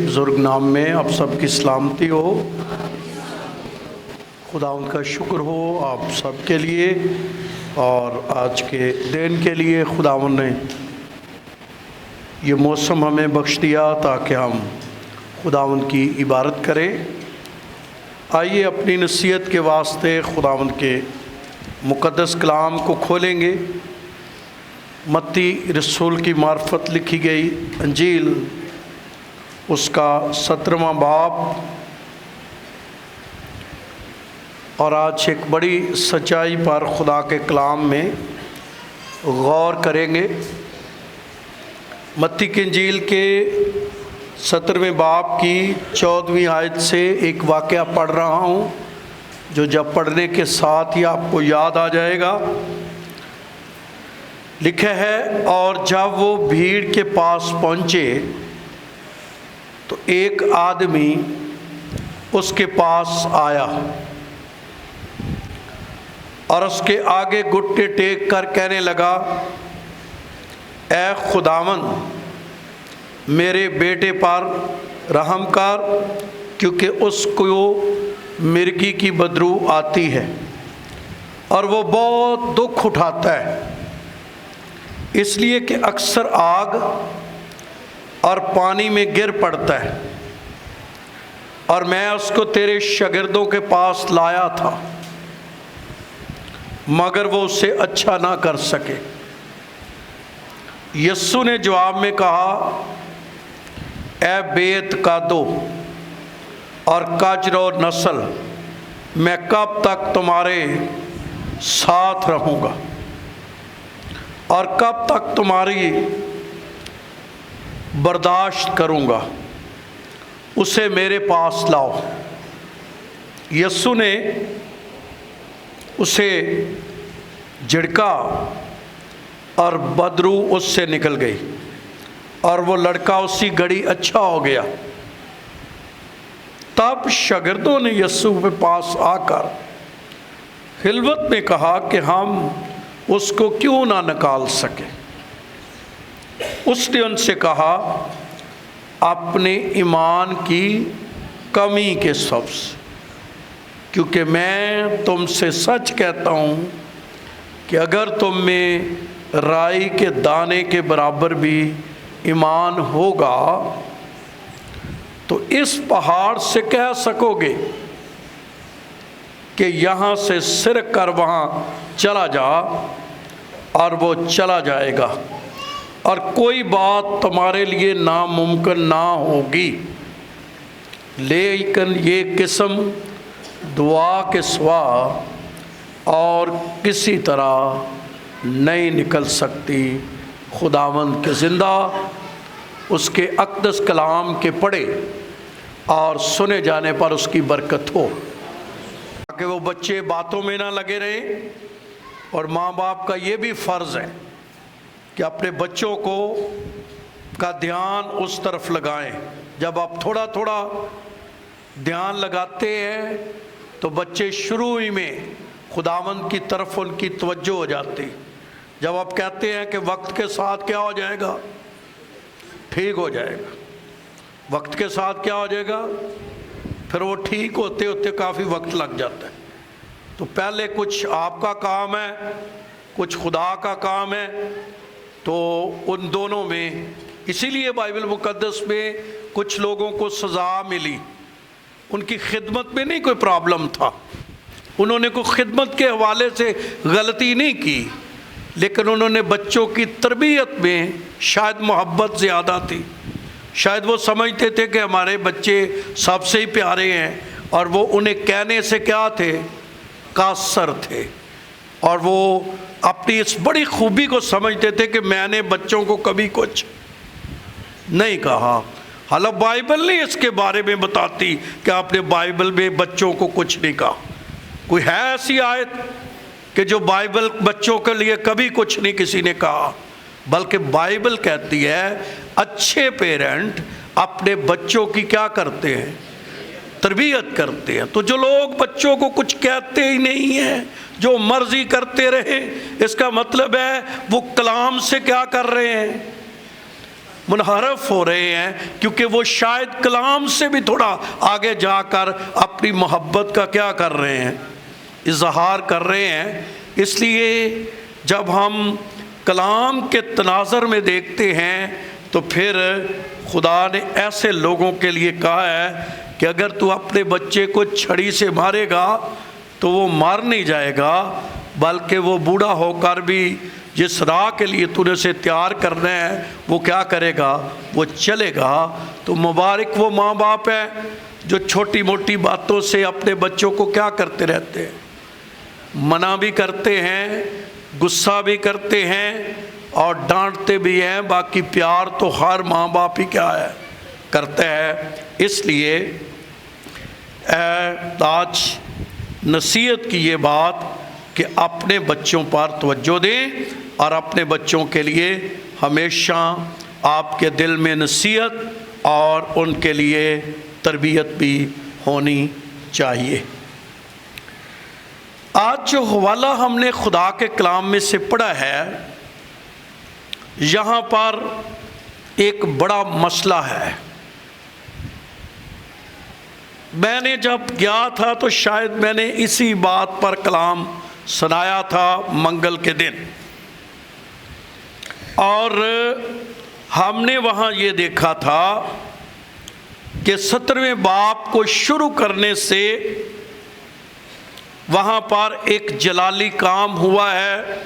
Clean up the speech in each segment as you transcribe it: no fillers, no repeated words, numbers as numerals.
بزرگ نام میں آپ سب کی سلامتی ہو۔ خدا ان کا شکر ہو آپ سب کے لیے اور آج کے دن کے لیے خداوند نے یہ موسم ہمیں بخش دیا تاکہ ہم خداوند کی عبادت کریں۔ آئیے اپنی نصیحت کے واسطے خداوند کے مقدس کلام کو کھولیں گے۔ متی رسول کی معرفت لکھی گئی انجیل، اس کا 17واں باب، اور آج ایک بڑی سچائی پر خدا کے کلام میں غور کریں گے۔ متی کی انجیل کے 17ویں باب کی 14ویں آیت سے ایک واقعہ پڑھ رہا ہوں جو جب پڑھنے کے ساتھ ہی آپ کو یاد آ جائے گا۔ لکھا ہے، اور جب وہ بھیڑ کے پاس پہنچے تو ایک آدمی اس کے پاس آیا اور اس کے آگے گھٹنے ٹیک کر کہنے لگا، اے خداوند میرے بیٹے پر رحم کر، کیونکہ اس کو مرگی کی بدبو آتی ہے اور وہ بہت دکھ اٹھاتا ہے، اس لیے کہ اکثر آگ اور پانی میں گر پڑتا ہے، اور میں اس کو تیرے شاگردوں کے پاس لایا تھا مگر وہ اسے اچھا نہ کر سکے۔ یسوع نے جواب میں کہا، اے بے اعتقادو اور کاجرو نسل، میں کب تک تمہارے ساتھ رہوں گا اور کب تک تمہاری برداشت کروں گا؟ اسے میرے پاس لاؤ۔ یسوع نے اسے جھڑکا اور بدبو اس سے نکل گئی اور وہ لڑکا اسی گھڑی اچھا ہو گیا۔ تب شاگردوں نے یسوع کے پاس آ کر خلوت میں کہا کہ ہم اس کو کیوں نہ نکال سکے؟ اس نے ان سے کہا، اپنے ایمان کی کمی کے سبب سے، کیونکہ میں تم سے سچ کہتا ہوں کہ اگر تم میں رائی کے دانے کے برابر بھی ایمان ہوگا تو اس پہاڑ سے کہہ سکو گے کہ یہاں سے سرک کر وہاں چلا جا، اور وہ چلا جائے گا، اور کوئی بات تمہارے لیے ناممکن نہ ہوگی۔ لیکن یہ قسم دعا کے سوا اور کسی طرح نہیں نکل سکتی۔ خداوند کے زندہ اس کے اقدس کلام کے پڑھے اور سنے جانے پر اس کی برکت ہو، تاکہ وہ بچے باتوں میں نہ لگے رہیں۔ اور ماں باپ کا یہ بھی فرض ہے کہ اپنے بچوں کا دھیان اس طرف لگائیں۔ جب آپ تھوڑا تھوڑا دھیان لگاتے ہیں تو بچے شروع ہی میں خداوند کی طرف ان کی توجہ ہو جاتی۔ جب آپ کہتے ہیں کہ وقت کے ساتھ کیا ہو جائے گا، ٹھیک ہو جائے گا، وقت کے ساتھ کیا ہو جائے گا، پھر وہ ٹھیک ہوتے ہوتے کافی وقت لگ جاتا ہے۔ تو پہلے کچھ آپ کا کام ہے، کچھ خدا کا کام ہے، تو ان دونوں میں اسی لیے بائبل مقدس میں کچھ لوگوں کو سزا ملی۔ ان کی خدمت میں نہیں کوئی پرابلم تھا، انہوں نے کوئی خدمت کے حوالے سے غلطی نہیں کی، لیکن انہوں نے بچوں کی تربیت میں شاید محبت زیادہ تھی۔ شاید وہ سمجھتے تھے کہ ہمارے بچے سب سے ہی پیارے ہیں، اور وہ انہیں کہنے سے کیا تھے، قاصر تھے، اور وہ اپنی اس بڑی خوبی کو سمجھتے تھے کہ میں نے بچوں کو کبھی کچھ نہیں کہا۔ حالانکہ بائبل نہیں اس کے بارے میں بتاتی کہ آپ نے بائبل میں بچوں کو کچھ نہیں کہا۔ کوئی ہے ایسی آیت کہ جو بائبل بچوں کے لیے کبھی کچھ نہیں کسی نے کہا؟ بلکہ بائبل کہتی ہے اچھے پیرنٹ اپنے بچوں کی کیا کرتے ہیں، تربیت کرتے ہیں۔ تو جو لوگ بچوں کو کچھ کہتے ہی نہیں ہیں، جو مرضی کرتے رہے، اس کا مطلب ہے وہ کلام سے کیا کر رہے ہیں، منحرف ہو رہے ہیں، کیونکہ وہ شاید کلام سے بھی تھوڑا آگے جا کر اپنی محبت کا کیا کر رہے ہیں، اظہار کر رہے ہیں۔ اس لیے جب ہم کلام کے تناظر میں دیکھتے ہیں تو پھر خدا نے ایسے لوگوں کے لیے کہا ہے کہ اگر تو اپنے بچے کو چھڑی سے مارے گا تو وہ مار نہیں جائے گا، بلکہ وہ بوڑھا ہو کر بھی جس راہ کے لیے تو نے اسے تیار کرنا ہے وہ کیا کرے گا، وہ چلے گا۔ تو مبارک وہ ماں باپ ہیں جو چھوٹی موٹی باتوں سے اپنے بچوں کو کیا کرتے رہتے ہیں، منع بھی کرتے ہیں، غصہ بھی کرتے ہیں اور ڈانٹتے بھی ہیں، باقی پیار تو ہر ماں باپ ہی کیا ہے، کرتا ہے۔ اس لیے آج نصیحت کی یہ بات کہ اپنے بچوں پر توجہ دیں اور اپنے بچوں کے لیے ہمیشہ آپ کے دل میں نصیحت اور ان کے لیے تربیت بھی ہونی چاہیے۔ آج جو حوالہ ہم نے خدا کے کلام میں سے پڑھا ہے، یہاں پر ایک بڑا مسئلہ ہے۔ میں نے جب گیا تھا تو شاید میں نے اسی بات پر کلام سنایا تھا منگل کے دن، اور ہم نے وہاں یہ دیکھا تھا کہ 17ویں باب کو شروع کرنے سے وہاں پر ایک جلالی کام ہوا ہے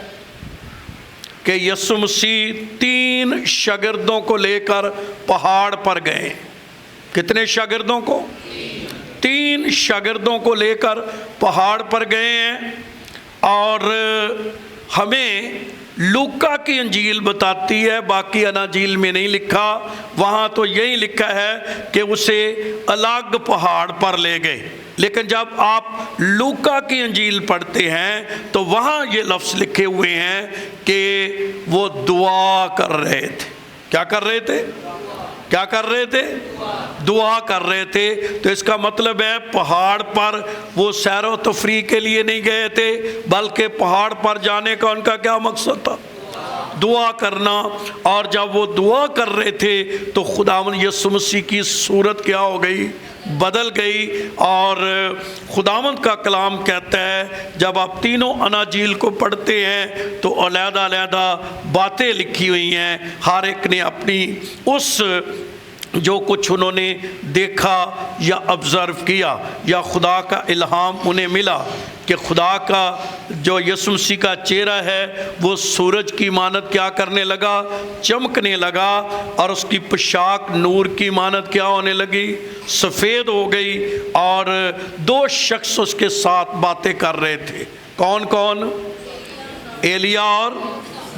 کہ یسوع مسیح 3 شاگردوں کو لے کر پہاڑ پر گئے۔ کتنے شاگردوں کو؟ 3 شاگردوں کو لے کر پہاڑ پر گئے ہیں، اور ہمیں لوکا کی انجیل بتاتی ہے، باقی اناجیل میں نہیں لکھا، وہاں تو یہی لکھا ہے کہ اسے الگ پہاڑ پر لے گئے۔ لیکن جب آپ لوکا کی انجیل پڑھتے ہیں تو وہاں یہ لفظ لکھے ہوئے ہیں کہ وہ دعا کر رہے تھے۔ کیا کر رہے تھے؟ کیا کر رہے تھے؟ دعا کر رہے تھے۔ تو اس کا مطلب ہے پہاڑ پر وہ سیر و تفریح کے لیے نہیں گئے تھے، بلکہ پہاڑ پر جانے کا ان کا کیا مقصد تھا؟ دعا کرنا۔ اور جب وہ دعا کر رہے تھے تو خداوند یسوع مسیح کی صورت کیا ہو گئی؟ بدل گئی۔ اور خداوند کا کلام کہتا ہے جب آپ تینوں اناجیل کو پڑھتے ہیں تو علیحدہ علیحدہ باتیں لکھی ہوئی ہیں، ہر ایک نے اپنی اس جو کچھ انہوں نے دیکھا یا آبزرو کیا یا خدا کا الہام انہیں ملا کہ خدا کا جو یسوع مسیح کا چہرہ ہے وہ سورج کی مانند کیا کرنے لگا؟ چمکنے لگا، اور اس کی پوشاک نور کی مانند کیا ہونے لگی؟ سفید ہو گئی۔ اور 2 شخص اس کے ساتھ باتیں کر رہے تھے۔ کون کون؟ ایلیا اور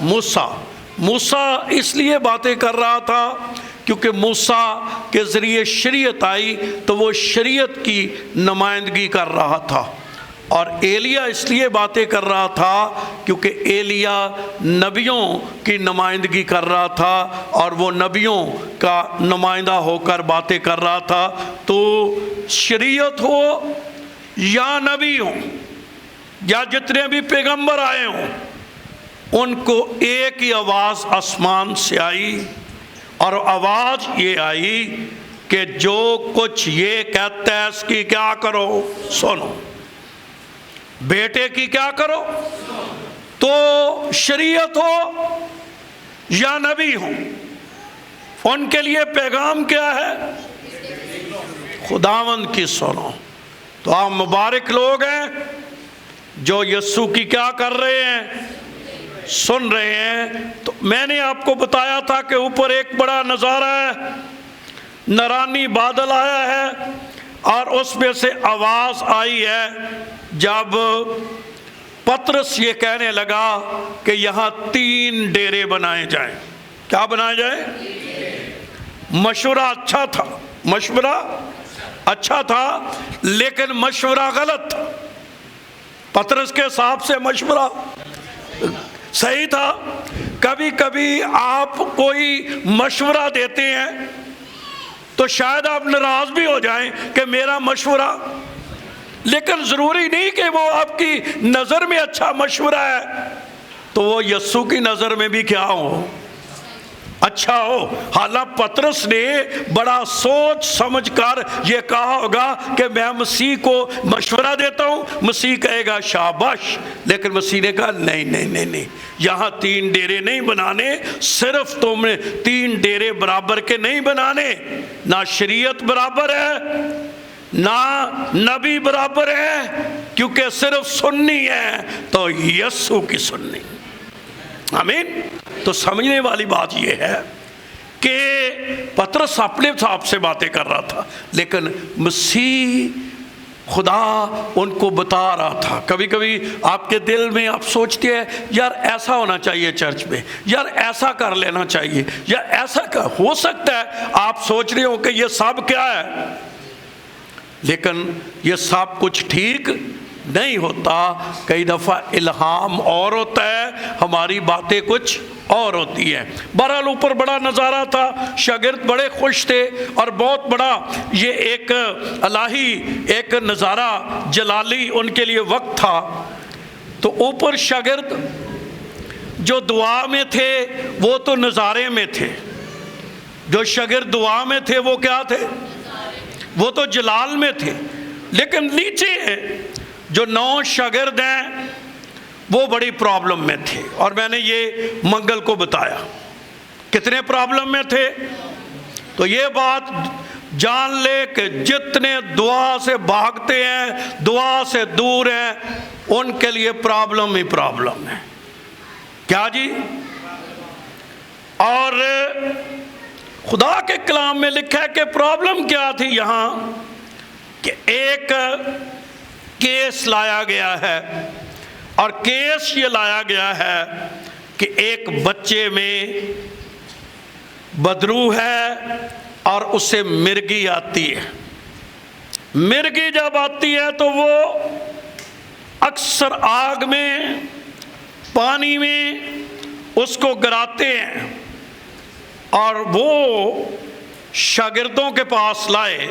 موسیٰ۔ موسیٰ اس لیے باتیں کر رہا تھا کیونکہ موسیٰ کے ذریعے شریعت آئی تو وہ شریعت کی نمائندگی کر رہا تھا، اور ایلیا اس لیے باتیں کر رہا تھا کیونکہ ایلیا نبیوں کی نمائندگی کر رہا تھا، اور وہ نبیوں کا نمائندہ ہو کر باتیں کر رہا تھا۔ تو شریعت ہو یا نبی ہوں یا جتنے بھی پیغمبر آئے ہوں، ان کو ایک ہی آواز آسمان سے آئی، اور آواز یہ آئی کہ جو کچھ یہ کہتا ہے اس کی کیا کرو؟ سنو۔ بیٹے کی کیا کرو؟ تو شریعت ہو یا نبی ہوں، ان کے لیے پیغام کیا ہے؟ خداوند کی سنو۔ تو آپ مبارک لوگ ہیں جو یسوع کی کیا کر رہے ہیں؟ سن رہے ہیں۔ تو میں نے آپ کو بتایا تھا کہ اوپر ایک بڑا نظارہ ہے، نورانی بادل آیا ہے، اور اس میں سے آواز آئی ہے جب پطرس یہ کہنے لگا کہ یہاں 3 ڈیرے بنائے جائیں۔ کیا بنائے جائیں؟ مشورہ اچھا تھا، مشورہ اچھا تھا، لیکن مشورہ غلط تھا۔ پطرس کے حساب سے مشورہ صحیح تھا۔ کبھی کبھی آپ کوئی مشورہ دیتے ہیں تو شاید آپ ناراض بھی ہو جائیں کہ میرا مشورہ، لیکن ضروری نہیں کہ وہ آپ کی نظر میں اچھا مشورہ ہے تو وہ یسوع کی نظر میں بھی کیا ہو؟ اچھا ہو. حالانکہ پطرس نے بڑا سوچ سمجھ کر یہ کہا ہوگا کہ میں مسیح کو مشورہ دیتا ہوں, مسیح کہے گا شاباش. لیکن مسیح نے کہا نہیں نہیں نہیں نہیں, یہاں 3 ڈیرے نہیں بنانے, صرف تم نے 3 ڈیرے برابر کے نہیں بنانے. نہ شریعت برابر ہے, نہ نبی برابر ہے, کیونکہ صرف سننی ہے تو یسوع کی سننی. آمین. تو سمجھنے والی بات یہ ہے کہ پطرس اپنے آپ سے باتیں کر رہا تھا, لیکن مسیح خدا ان کو بتا رہا تھا. کبھی کبھی آپ کے دل میں آپ سوچتے ہیں یار ایسا ہونا چاہیے چرچ میں, یار ایسا کر لینا چاہیے, یا ایسا ہو سکتا ہے آپ سوچ رہے ہو کہ یہ سب کیا ہے, لیکن یہ سب کچھ ٹھیک نہیں ہوتا. کئی دفعہ الہام اور ہوتا ہے, ہماری باتیں کچھ اور ہوتی ہیں. بہرحال اوپر بڑا نظارہ تھا, شاگرد بڑے خوش تھے, اور بہت بڑا یہ ایک الہی ایک نظارہ جلالی ان کے لیے وقت تھا. تو اوپر شاگرد جو دعا میں تھے وہ تو نظارے میں تھے, جو شاگرد دعا میں تھے وہ کیا تھے, وہ تو جلال میں تھے. لیکن نیچے جو 9 شاگرد ہیں وہ بڑی پرابلم میں تھے, اور میں نے یہ منگل کو بتایا کتنے پرابلم میں تھے. تو یہ بات جان لے کہ جتنے دعا سے بھاگتے ہیں, دعا سے دور ہیں, ان کے لیے پرابلم ہی پرابلم ہے. کیا جی؟ اور خدا کے کلام میں لکھا ہے کہ پرابلم کیا تھی یہاں, کہ ایک کیس لایا گیا ہے, اور کیس یہ لایا گیا ہے کہ ایک بچے میں بدرو ہے اور اسے مرگی آتی ہے. مرگی جب آتی ہے تو وہ اکثر آگ میں, پانی میں اس کو گراتے ہیں, اور وہ شاگردوں کے پاس لائے.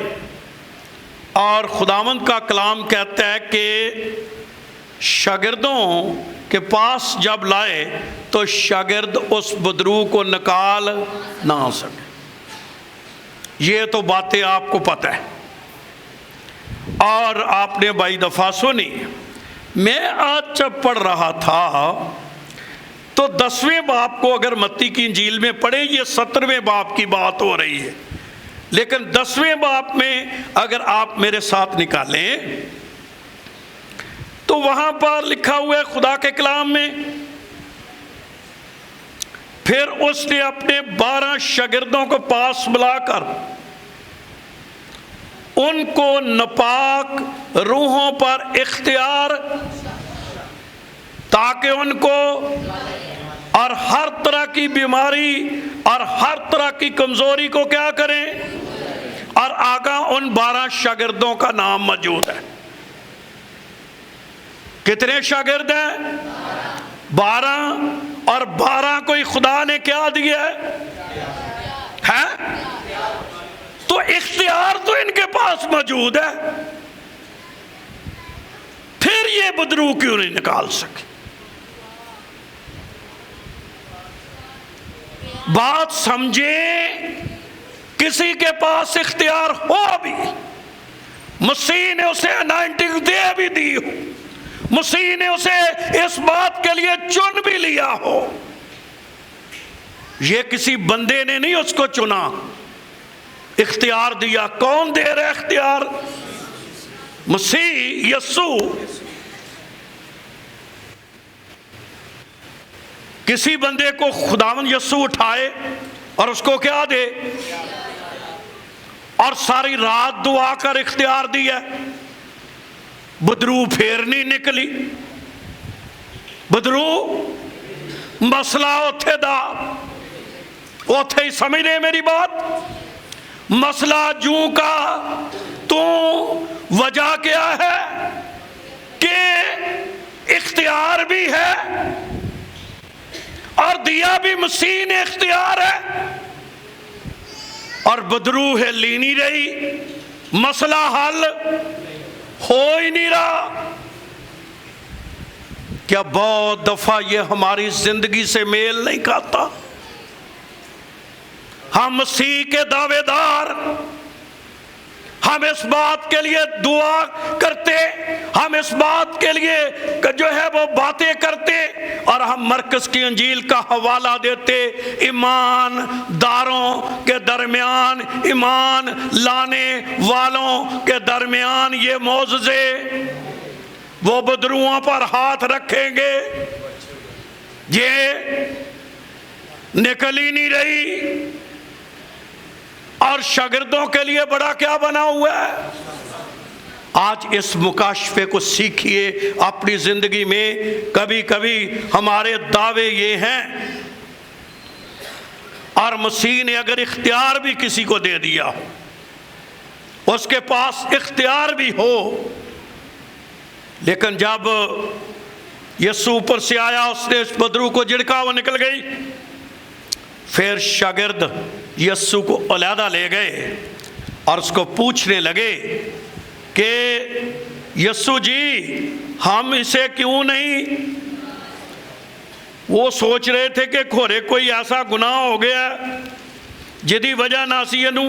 اور خداوند کا کلام کہتا ہے کہ شاگردوں کے پاس جب لائے تو شاگرد اس بدرو کو نکال نہ سکے. یہ تو باتیں آپ کو پتہ ہے, اور آپ نے بھائی دفعہ سنی. میں آج جب پڑھ رہا تھا تو 10ویں باب کو اگر متی کی انجیل میں پڑھیں, یہ 17ویں باب کی بات ہو رہی ہے, لیکن 10ویں باب میں اگر آپ میرے ساتھ نکالیں تو وہاں پر لکھا ہوا ہے خدا کے کلام میں, پھر اس نے اپنے 12 شاگردوں کو پاس بلا کر ان کو ناپاک روحوں پر اختیار, تاکہ ان کو اور ہر طرح کی بیماری اور ہر طرح کی کمزوری کو کیا کریں. اور آگاہ ان 12 شاگردوں کا نام موجود ہے. کتنے شاگرد ہیں؟ 12. اور 12 کو خدا نے کیا دیا ہے؟ تو اختیار تو ان کے پاس موجود ہے, پھر یہ بدرو کیوں نہیں نکال سکے؟ بات سمجھیں, کسی کے پاس اختیار ہو بھی, مسیح نے اسے انائنٹنگ دے بھی دی ہو, مسیح نے اسے اس بات کے لیے چن بھی لیا ہو, یہ کسی بندے نے نہیں اس کو چنا, اختیار دیا. کون دے رہا اختیار؟ مسیح یسوع. کسی بندے کو خداوند یسوع اٹھائے اور اس کو کیا دے, اور ساری رات دعا کر اختیار دیا. بدرو پھر نہیں نکلی, بدرو مسئلہ اوتھے دا, اوتھے ہی سمجھ لے میری بات. مسئلہ جوں کا تو وجہ کیا ہے کہ اختیار بھی ہے اور دیا بھی مسیح نے اختیار ہے, اور بدرو ہے لی نہیں رہی, مسئلہ حل ہو ہی نہیں رہا. کیا بہت دفعہ یہ ہماری زندگی سے میل نہیں کھاتا؟ ہم مسیح کے دعوے دار، ہم اس بات کے لیے دعا کرتے، ہم اس بات کے لیے جو ہے وہ باتیں کرتے، اور ہم مرکز کی انجیل کا حوالہ دیتے ایمان داروں کے درمیان، ایمان لانے والوں کے درمیان یہ معجزے، وہ بدروؤں پر ہاتھ رکھیں گے، یہ نکل ہی نہیں رہی۔ اور شاگردوں کے لیے بڑا کیا بنا ہوا ہے؟ آج اس مکاشفے کو سیکھیے اپنی زندگی میں۔ کبھی کبھی ہمارے دعوے یہ ہیں، اور مسیح نے اگر اختیار بھی کسی کو دے دیا ہو، اس کے پاس اختیار بھی ہو، لیکن جب یسوع اوپر سے آیا، اس نے اس بدرو کو جھڑکا، وہ نکل گئی۔ پھر شاگرد یسوع کو علیحدہ لے گئے اور اس کو پوچھنے لگے کہ یسوع جی ہم اسے کیوں نہیں؟ وہ سوچ رہے تھے کہ کھورے کوئی ایسا گناہ ہو گیا جدی وجہ ناسی نو۔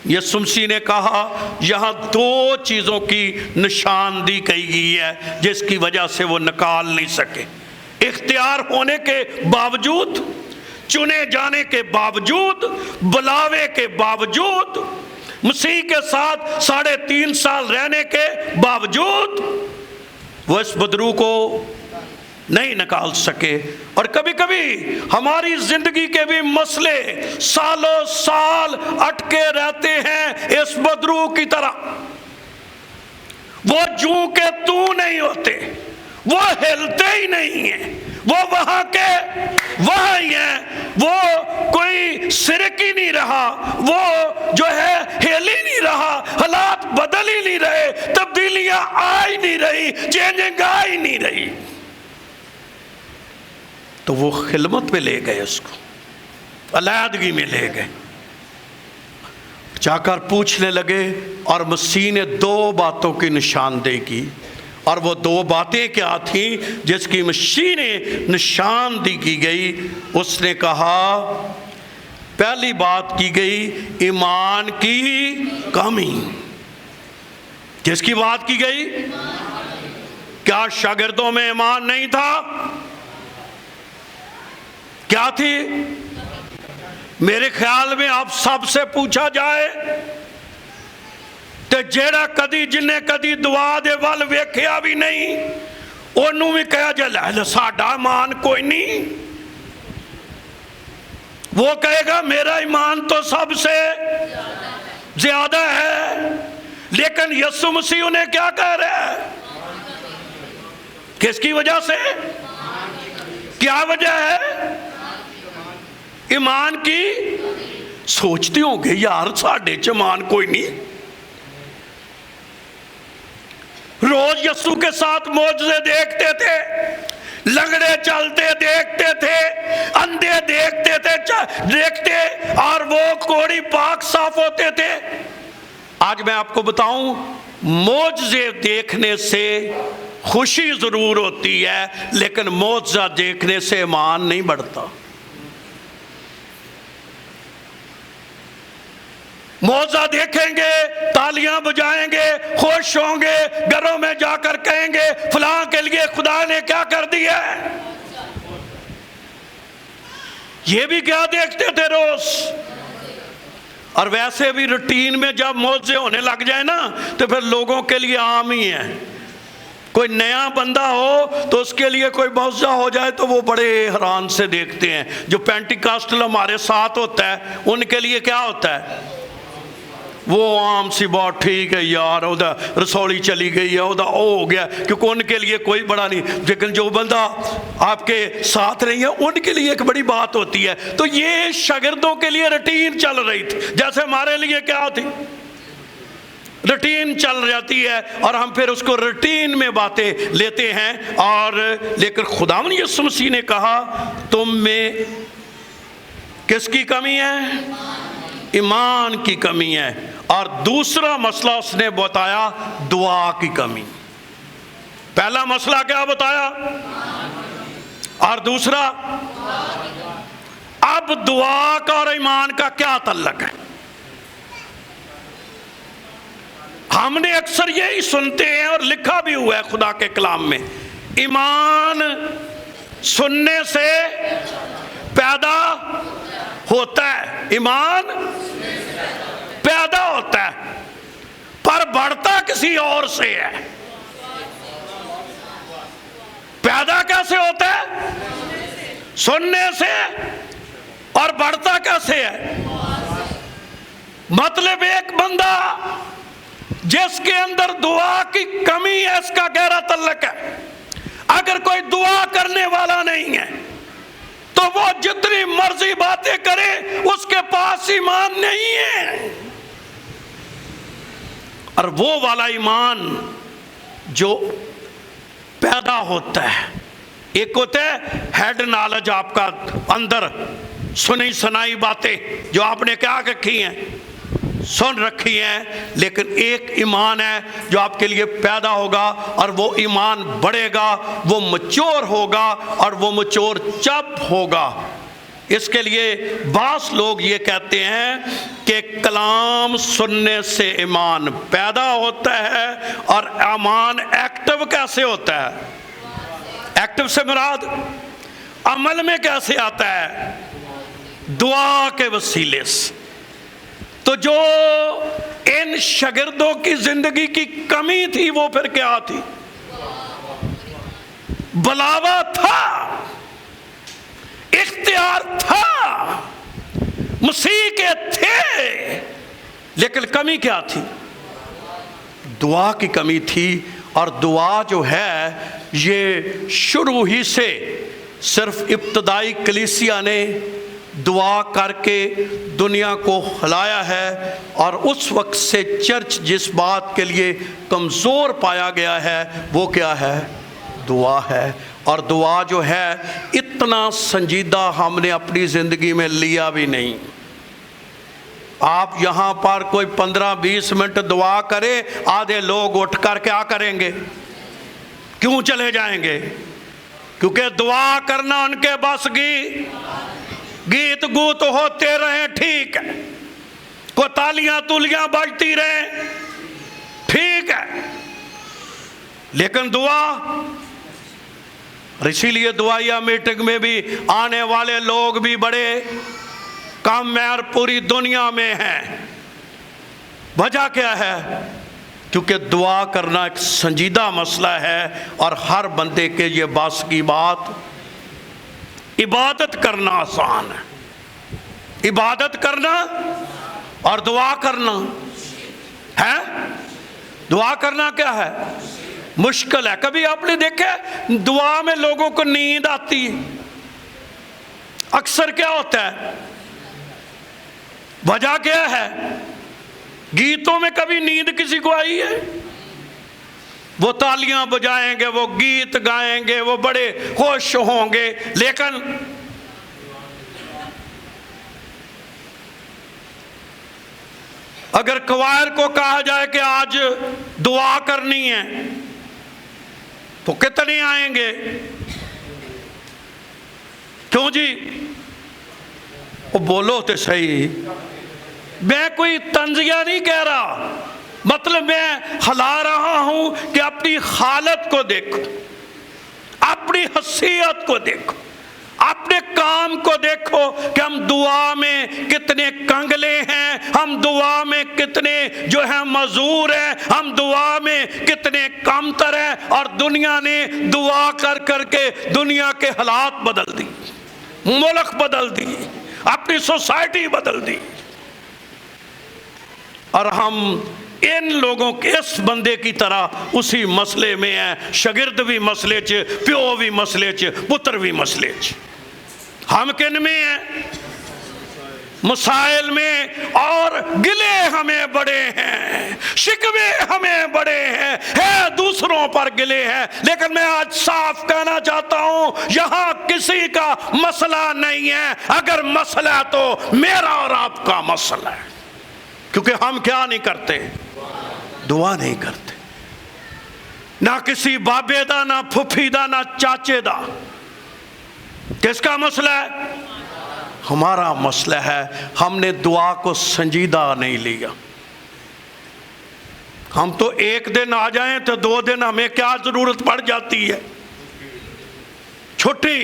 یسوع مسیح نے کہا یہاں دو چیزوں کی نشاندہی کی گئی ہے جس کی وجہ سے وہ نکال نہیں سکے۔ اختیار ہونے کے باوجود، چنے جانے کے باوجود، بلاوے کے باوجود، مسیح کے ساتھ 3.5 سال رہنے کے باوجود وہ اس بدرو کو نہیں نکال سکے۔ اور کبھی کبھی ہماری زندگی کے بھی مسئلے سالوں سال اٹکے رہتے ہیں اس بدرو کی طرح، وہ جوں کہ تو نہیں ہوتے، وہ ہلتے ہی نہیں ہیں، وہ وہاں کے وہاں ہی ہیں، وہ کوئی سرک ہی نہیں رہا، وہ جو ہے ہل ہی نہیں رہا، حالات بدل ہی نہیں رہے، تبدیلیاں آ ہی نہیں رہی، چینجنگ آ ہی نہیں رہی۔ تو وہ خلوت میں لے گئے، اس کو علیحدگی میں لے گئے، جا کر پوچھنے لگے، اور مسیح نے 2 باتوں کی نشاندہی کی۔ اور وہ 2 باتیں کیا تھیں جس کی مسیح نے نشاندہی کی گئی؟ اس نے کہا، پہلی بات کی گئی ایمان کی کمی۔ کس کی بات کی گئی؟ کیا شاگردوں میں ایمان نہیں تھا؟ کیا تھی؟ میرے خیال میں اب سب سے پوچھا جائے تے جیڑا کدی جنہیں کدی دعا دے وال ویکھیا بھی نہیں، انہوں بھی کہا جائے ساڈا ایمان کوئی نہیں۔ وہ کہے گا میرا ایمان تو سب سے زیادہ ہے، لیکن یسوع مسیح انہیں کیا کہہ رہے ہیں؟ کس کی وجہ سے؟ کیا وجہ ہے؟ ایمان کی۔ سوچتے ہوں گے یار ساڈے چ ایمان کوئی نہیں۔ روز یسوع کے ساتھ معجزے دیکھتے تھے، لنگڑے چلتے دیکھتے تھے، اندھے دیکھتے اور وہ کوڑی پاک صاف ہوتے تھے۔ آج میں آپ کو بتاؤں، معجزے دیکھنے سے خوشی ضرور ہوتی ہے، لیکن معجزہ دیکھنے سے ایمان نہیں بڑھتا۔ معجزہ دیکھیں گے، تالیاں بجائیں گے، خوش ہوں گے، گھروں میں جا کر کہیں گے فلاں کے لیے خدا نے کیا کر دیا ہے۔ یہ بھی کیا دیکھتے تھے روز؟ اور ویسے بھی روٹین میں جب معجزے ہونے لگ جائے نا تو پھر لوگوں کے لیے عام ہی ہے۔ کوئی نیا بندہ ہو تو اس کے لیے کوئی معجزہ ہو جائے تو وہ بڑے حیران سے دیکھتے ہیں۔ جو پینٹیکاسٹل ہمارے ساتھ ہوتا ہے ان کے لیے کیا ہوتا ہے؟ وہ عام سی بات، ٹھیک ہے یار ادھر رسولی چلی گئی ہے، ادھر ہو گیا، کیونکہ ان کے لیے کوئی بڑا نہیں، لیکن جو بندہ آپ کے ساتھ نہیں ہے ان کے لیے ایک بڑی بات ہوتی ہے۔ تو یہ شاگردوں کے لیے روٹین چل رہی تھی، جیسے ہمارے لیے کیا تھی؟ روٹین چل جاتی ہے، اور ہم پھر اس کو روٹین میں باتیں لیتے ہیں۔ اور لیکن خداوند یسوع مسیح نے کہا تم میں کس کی کمی ہے؟ ایمان کی کمی ہے۔ اور دوسرا مسئلہ اس نے بتایا دعا کی کمی۔ پہلا مسئلہ کیا بتایا؟ اور دوسرا اب دعا کا اور ایمان کا کیا تعلق ہے؟ ہم نے اکثر یہی سنتے ہیں اور لکھا بھی ہوا ہے خدا کے کلام میں، ایمان سننے سے پیدا ہوتا ہے، ایمان پیدا ہوتا ہے، پر بڑھتا کسی اور سے ہے۔ پیدا کیسے ہوتا ہے؟ سننے سے، اور بڑھتا کیسے ہے؟ مطلب ایک بندہ جس کے اندر دعا کی کمی ہے، اس کا گہرا تعلق ہے۔ اگر کوئی دعا کرنے والا نہیں ہے تو وہ جتنی مرضی باتیں کرے، اس کے پاس ایمان نہیں ہے۔ اور وہ والا ایمان جو پیدا ہوتا ہے، ایک ہوتا ہے ہیڈ نالج، آپ کا اندر سنی سنائی باتیں جو آپ نے کیا رکھی ہیں، سن رکھی ہیں، لیکن ایک ایمان ہے جو آپ کے لیے پیدا ہوگا، اور وہ ایمان بڑھے گا، وہ مچور ہوگا، اور وہ مچور جب ہوگا۔ اس کے لیے بعض لوگ یہ کہتے ہیں کہ کلام سننے سے ایمان پیدا ہوتا ہے، اور ایمان ایکٹیو کیسے ہوتا ہے؟ ایکٹیو سے مراد عمل میں کیسے آتا ہے؟ دعا کے وسیلے سے۔ تو جو ان شاگردوں کی زندگی کی کمی تھی، وہ پھر کیا تھی؟ بلاوا تھا، اختیار تھا، مسیح کے تھے، لیکن کمی کیا تھی؟ دعا کی کمی تھی۔ اور دعا جو ہے یہ شروع ہی سے صرف ابتدائی کلیسیا نے دعا کر کے دنیا کو ہلایا ہے، اور اس وقت سے چرچ جس بات کے لیے کمزور پایا گیا ہے وہ کیا ہے؟ دعا ہے۔ اور دعا جو ہے اتنا سنجیدہ ہم نے اپنی زندگی میں لیا بھی نہیں۔ آپ یہاں پر کوئی 15-20 منٹ دعا کرے، آدھے لوگ اٹھ کر کیا کریں گے؟ کیوں چلے جائیں گے؟ کیونکہ دعا کرنا ان کے بس گیت گوت ہوتے رہیں، ٹھیک ہے، کوئی تالیاں تولیاں بجتی رہیں، ٹھیک ہے، لیکن دعا، اسی لیے دعائیا میٹنگ میں بھی آنے والے لوگ بھی بڑے کم میں اور پوری دنیا میں ہیں۔ وجہ کیا ہے؟ کیونکہ دعا کرنا ایک سنجیدہ مسئلہ ہے، اور ہر بندے کے یہ بس کی بات، عبادت کرنا آسان ہے، عبادت کرنا اور دعا کرنا ہے، دعا کرنا کیا ہے؟ مشکل ہے۔ کبھی آپ نے دیکھا دعا میں لوگوں کو نیند آتی ہے؟ اکثر کیا ہوتا ہے؟ وجہ کیا ہے؟ گیتوں میں کبھی نیند کسی کو آئی ہے؟ وہ تالیاں بجائیں گے، وہ گیت گائیں گے، وہ بڑے خوش ہوں گے، لیکن اگر کوائر کو کہا جائے کہ آج دعا کرنی ہے تو کتنے آئیں گے؟ کیوں جی؟ وہ بولو تو صحیح، میں کوئی طنزیہ نہیں کہہ رہا، مطلب میں ہلا رہا ہوں کہ اپنی حالت کو دیکھو، اپنی حیثیت کو دیکھو، اپنے کام کو دیکھو کہ ہم دعا میں کتنے کنگلے ہیں، ہم دعا میں کتنے جو ہیں معذور ہیں، ہم دعا میں کتنے کمتر ہیں، اور دنیا نے دعا کر کر کے دنیا کے حالات بدل دی، ملک بدل دی، اپنی سوسائٹی بدل دی، اور ہم ان لوگوں کے اس بندے کی طرح اسی مسئلے میں ہیں، شاگرد بھی مسئلے چ، پیو بھی مسئلے چ، پتر بھی مسئلے چ۔ ہم کن میں ہیں؟ مسائل میں، اور گلے ہمیں بڑے ہیں، شکوے ہمیں بڑے ہیں، دوسروں پر گلے ہیں، لیکن میں آج صاف کہنا چاہتا ہوں یہاں کسی کا مسئلہ نہیں ہے، اگر مسئلہ ہے تو میرا اور آپ کا مسئلہ ہے، کیونکہ ہم کیا نہیں کرتے؟ دعا نہیں کرتے، نہ کسی بابے دا، نہ پھپھی دا، نہ چاچے دا۔ کس کا مسئلہ ہے؟ ہمارا مسئلہ ہے، ہم نے دعا کو سنجیدہ نہیں لیا۔ ہم تو ایک دن آ جائیں تو 2 دن ہمیں کیا ضرورت پڑ جاتی ہے، چھٹی۔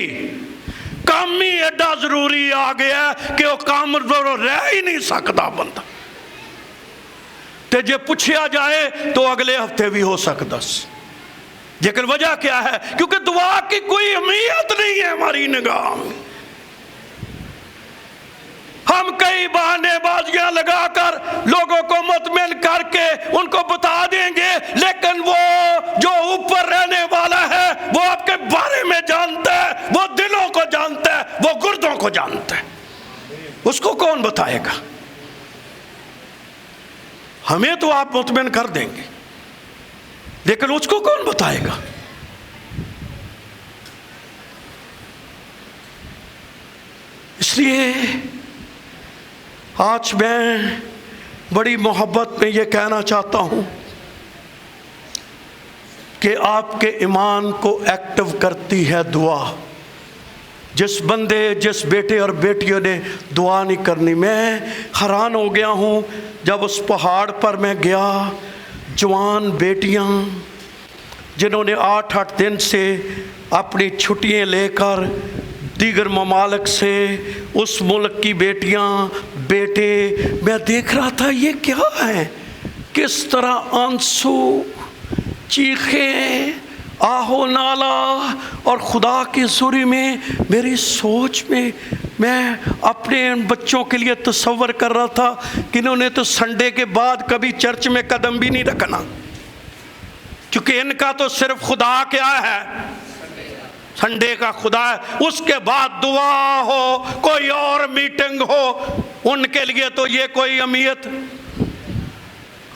کام ہی ایڈا ضروری آ گیا کہ وہ کام رہ ہی نہیں سکتا بندہ، تے جے پوچھیا جائے تو اگلے ہفتے بھی ہو سکتا۔ لیکن وجہ کیا ہے؟ کیونکہ دعا کی کوئی اہمیت نہیں ہے ہماری نگاہ میں۔ ہم کئی بہانے بازیاں لگا کر لوگوں کو مطمئن کر کے ان کو بتا دیں گے، لیکن وہ جو اوپر رہنے والا ہے وہ آپ کے بارے میں جانتا ہے، وہ دلوں کو جانتا ہے، وہ گردوں کو جانتا ہے۔ اس کو کون بتائے گا؟ ہمیں تو آپ مطمئن کر دیں گے، لیکن اس کو کون بتائے گا؟ اس لیے آج میں بڑی محبت میں یہ کہنا چاہتا ہوں کہ آپ کے ایمان کو ایکٹیو کرتی ہے دعا۔ جس بندے، جس بیٹے اور بیٹیوں نے دعا نہیں کرنی، میں حیران ہو گیا ہوں جب اس پہاڑ پر میں گیا، جوان بیٹیاں جنہوں نے 8 دن سے اپنی چھٹیاں لے کر دیگر ممالک سے، اس ملک کی بیٹیاں بیٹے، میں دیکھ رہا تھا یہ کیا ہے، کس طرح آنسو، چیخیں، آہو نالا، اور خدا کی حضوری میں میری سوچ میں اپنے ان بچوں کے لیے تصور کر رہا تھا کہ انہوں نے تو سنڈے کے بعد کبھی چرچ میں قدم بھی نہیں رکھنا، کیونکہ ان کا تو صرف خدا کیا ہے؟ سنڈے کا خدا ہے۔ اس کے بعد دعا ہو، کوئی اور میٹنگ ہو، ان کے لیے تو یہ کوئی اہمیت۔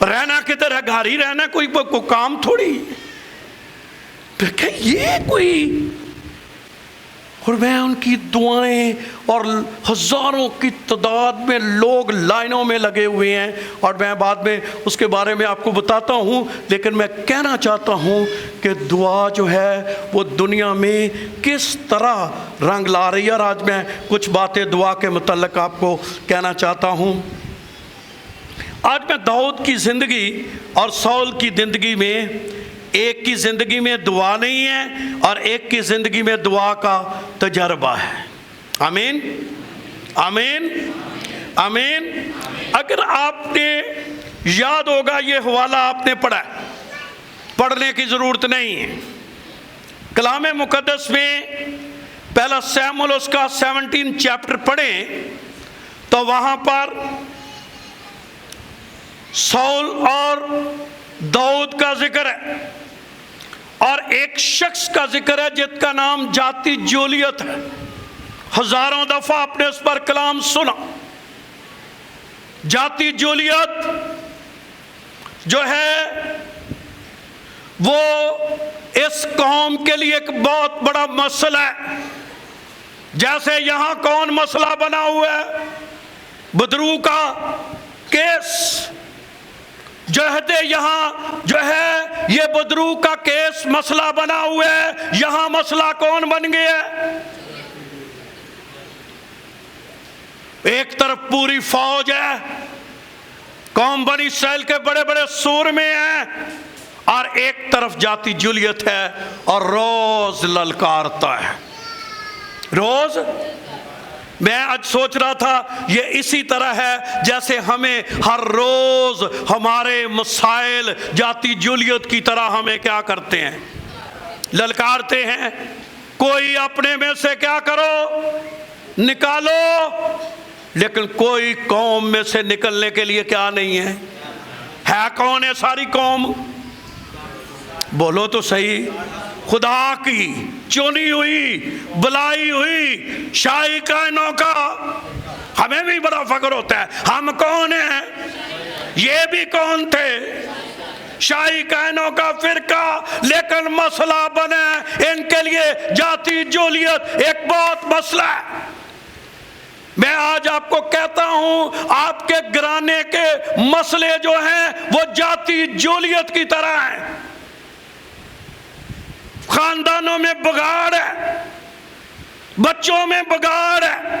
رہنا کدھر ہے؟ گھر ہی رہنا، کوئی کام تھوڑی۔ یہ کوئی، اور میں ان کی دعائیں، اور ہزاروں کی تعداد میں لوگ لائنوں میں لگے ہوئے ہیں، اور میں بعد میں اس کے بارے میں آپ کو بتاتا ہوں، لیکن میں کہنا چاہتا ہوں کہ دعا جو ہے وہ دنیا میں کس طرح رنگ لا رہی ہے۔ اور آج میں کچھ باتیں دعا کے متعلق آپ کو کہنا چاہتا ہوں۔ آج میں داؤد کی زندگی اور سول کی زندگی میں، ایک کی زندگی میں دعا نہیں ہے اور ایک کی زندگی میں دعا کا تجربہ ہے۔ آمین، آمین، آمین۔ اگر آپ نے یاد ہوگا، یہ حوالہ آپ نے پڑھا ہے، پڑھنے کی ضرورت نہیں ہے۔ کلام مقدس میں پہلا سیموئیل اس کا 17 چیپٹر پڑھیں تو وہاں پر سول اور داؤد کا ذکر ہے، اور ایک شخص کا ذکر ہے جس کا نام جاتی جولیت ہے۔ ہزاروں دفعہ آپ نے اس پر کلام سنا۔ جاتی جولیت جو ہے وہ اس قوم کے لیے ایک بہت بڑا مسئلہ ہے۔ جیسے یہاں کون مسئلہ بنا ہوا ہے؟ بدرو کا کیس جو ہے، یہاں جو ہے یہ بدرو کا کیس مسئلہ بنا ہوا ہے۔ یہاں مسئلہ کون بن گیا ہے؟ ایک طرف پوری فوج ہے، قوم بنی اسرائیل کے بڑے بڑے سور میں ہیں، اور ایک طرف جاتی جولیت ہے، اور روز للکارتا ہے، روز۔ میں آج سوچ رہا تھا یہ اسی طرح ہے جیسے ہمیں ہر روز ہمارے مسائل جاتی جولیت کی طرح ہمیں کیا کرتے ہیں؟ للکارتے ہیں۔ کوئی اپنے میں سے کیا کرو؟ نکالو، لیکن کوئی قوم میں سے نکلنے کے لیے کیا نہیں ہے؟ ہے کون ہے ساری قوم؟ بولو تو صحیح۔ خدا کی چنی ہوئی، بلائی ہوئی شاہی کائنوں کا۔ ہمیں بھی بڑا فخر ہوتا ہے، ہم کون ہیں؟ یہ بھی کون تھے؟ شاہی کائنوں کا فرقہ، لیکن مسئلہ بنے ان کے لیے جاتی جولیت ایک بہت مسئلہ ہے۔ میں آج آپ کو کہتا ہوں آپ کے گھرانے کے مسئلے جو ہیں وہ جاتی جولیت کی طرح ہیں۔ خاندانوں میں بگاڑ ہے، بچوں میں بگاڑ ہے،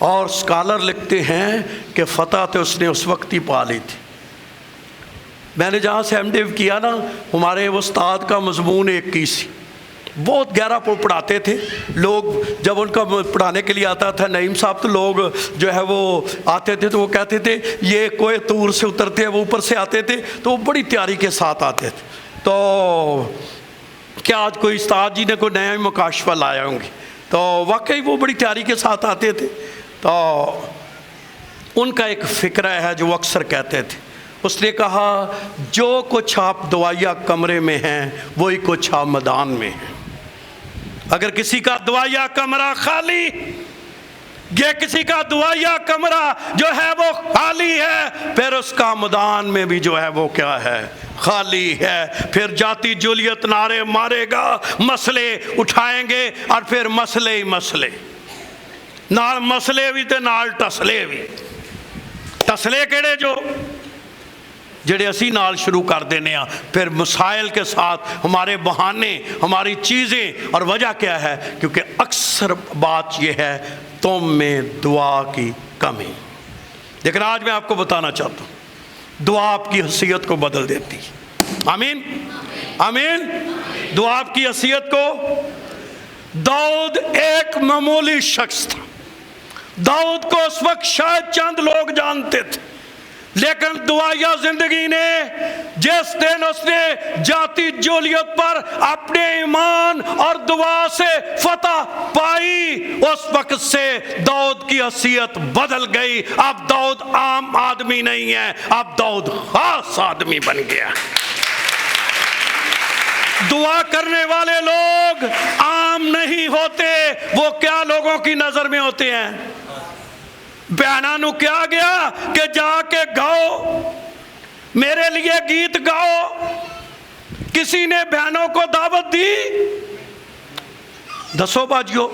اور اسکالر لکھتے ہیں کہ فتح تو اس نے اس وقت ہی پا لی تھی۔ میں نے جہاں سے ایم ڈیو کیا نا، ہمارے استاد کا مضمون ایک کی سی، بہت گہرا پڑھاتے تھے لوگ۔ جب ان کا پڑھانے کے لیے آتا تھا نعیم صاحب، تو لوگ جو ہے وہ آتے تھے تو وہ کہتے تھے یہ کوئی طور سے اترتے ہیں، وہ اوپر سے آتے تھے، تو وہ بڑی تیاری کے ساتھ آتے تھے۔ تو کیا آج کوئی استاد جی نے کوئی نیا مکاشفہ لایا ہوں گے، تو واقعی وہ بڑی تیاری کے ساتھ آتے تھے۔ تو ان کا ایک فکرہ ہے جو اکثر کہتے تھے، اس نے کہا جو کچھ آپ دعائیہ کمرے میں ہیں وہی کچھ آپ میدان میں ہیں۔ اگر کسی کا دعائیہ کمرہ خالی، یہ کسی کا دعائیہ کمرہ جو ہے وہ خالی ہے، پھر اس کا میدان میں بھی جو ہے وہ کیا ہے، خالی ہے۔ پھر جاتی جولیت نعرے مارے گا، مسئلے اٹھائیں گے، اور پھر مسئلے ہی مسئلے، نال مسئلے بھی تے نال ٹسلے بھی۔ ٹسلے کہڑے جو جڑے اسی نال شروع کر دینے ہیں، پھر مسائل کے ساتھ ہمارے بہانے، ہماری چیزیں، اور وجہ کیا ہے؟ کیونکہ اکثر بات یہ ہے تم میں دعا کی کمی۔ لیکن آج میں آپ کو بتانا چاہتا ہوں، دعا آپ کی حیثیت کو بدل دیتی ہے۔ آمین آمین۔ دعا آپ کی حیثیت کو، داؤد ایک معمولی شخص تھا، داؤد کو اس وقت شاید چند لوگ جانتے تھے، لیکن دعائیہ زندگی نے جس دن اس نے جاتی جولیت پر اپنے ایمان اور دعا سے فتح پائی، اس وقت سے داؤد کی حیثیت بدل گئی۔ اب داؤد عام آدمی نہیں ہے، اب داؤد خاص آدمی بن گیا۔ دعا کرنے والے لوگ عام نہیں ہوتے، وہ کیا لوگوں کی نظر میں ہوتے ہیں؟ بہنوں نو کیا گیا کہ جا کے گاؤ، میرے لیے گیت گاؤ۔ کسی نے بہنوں کو دعوت دی؟ دسو باجیو،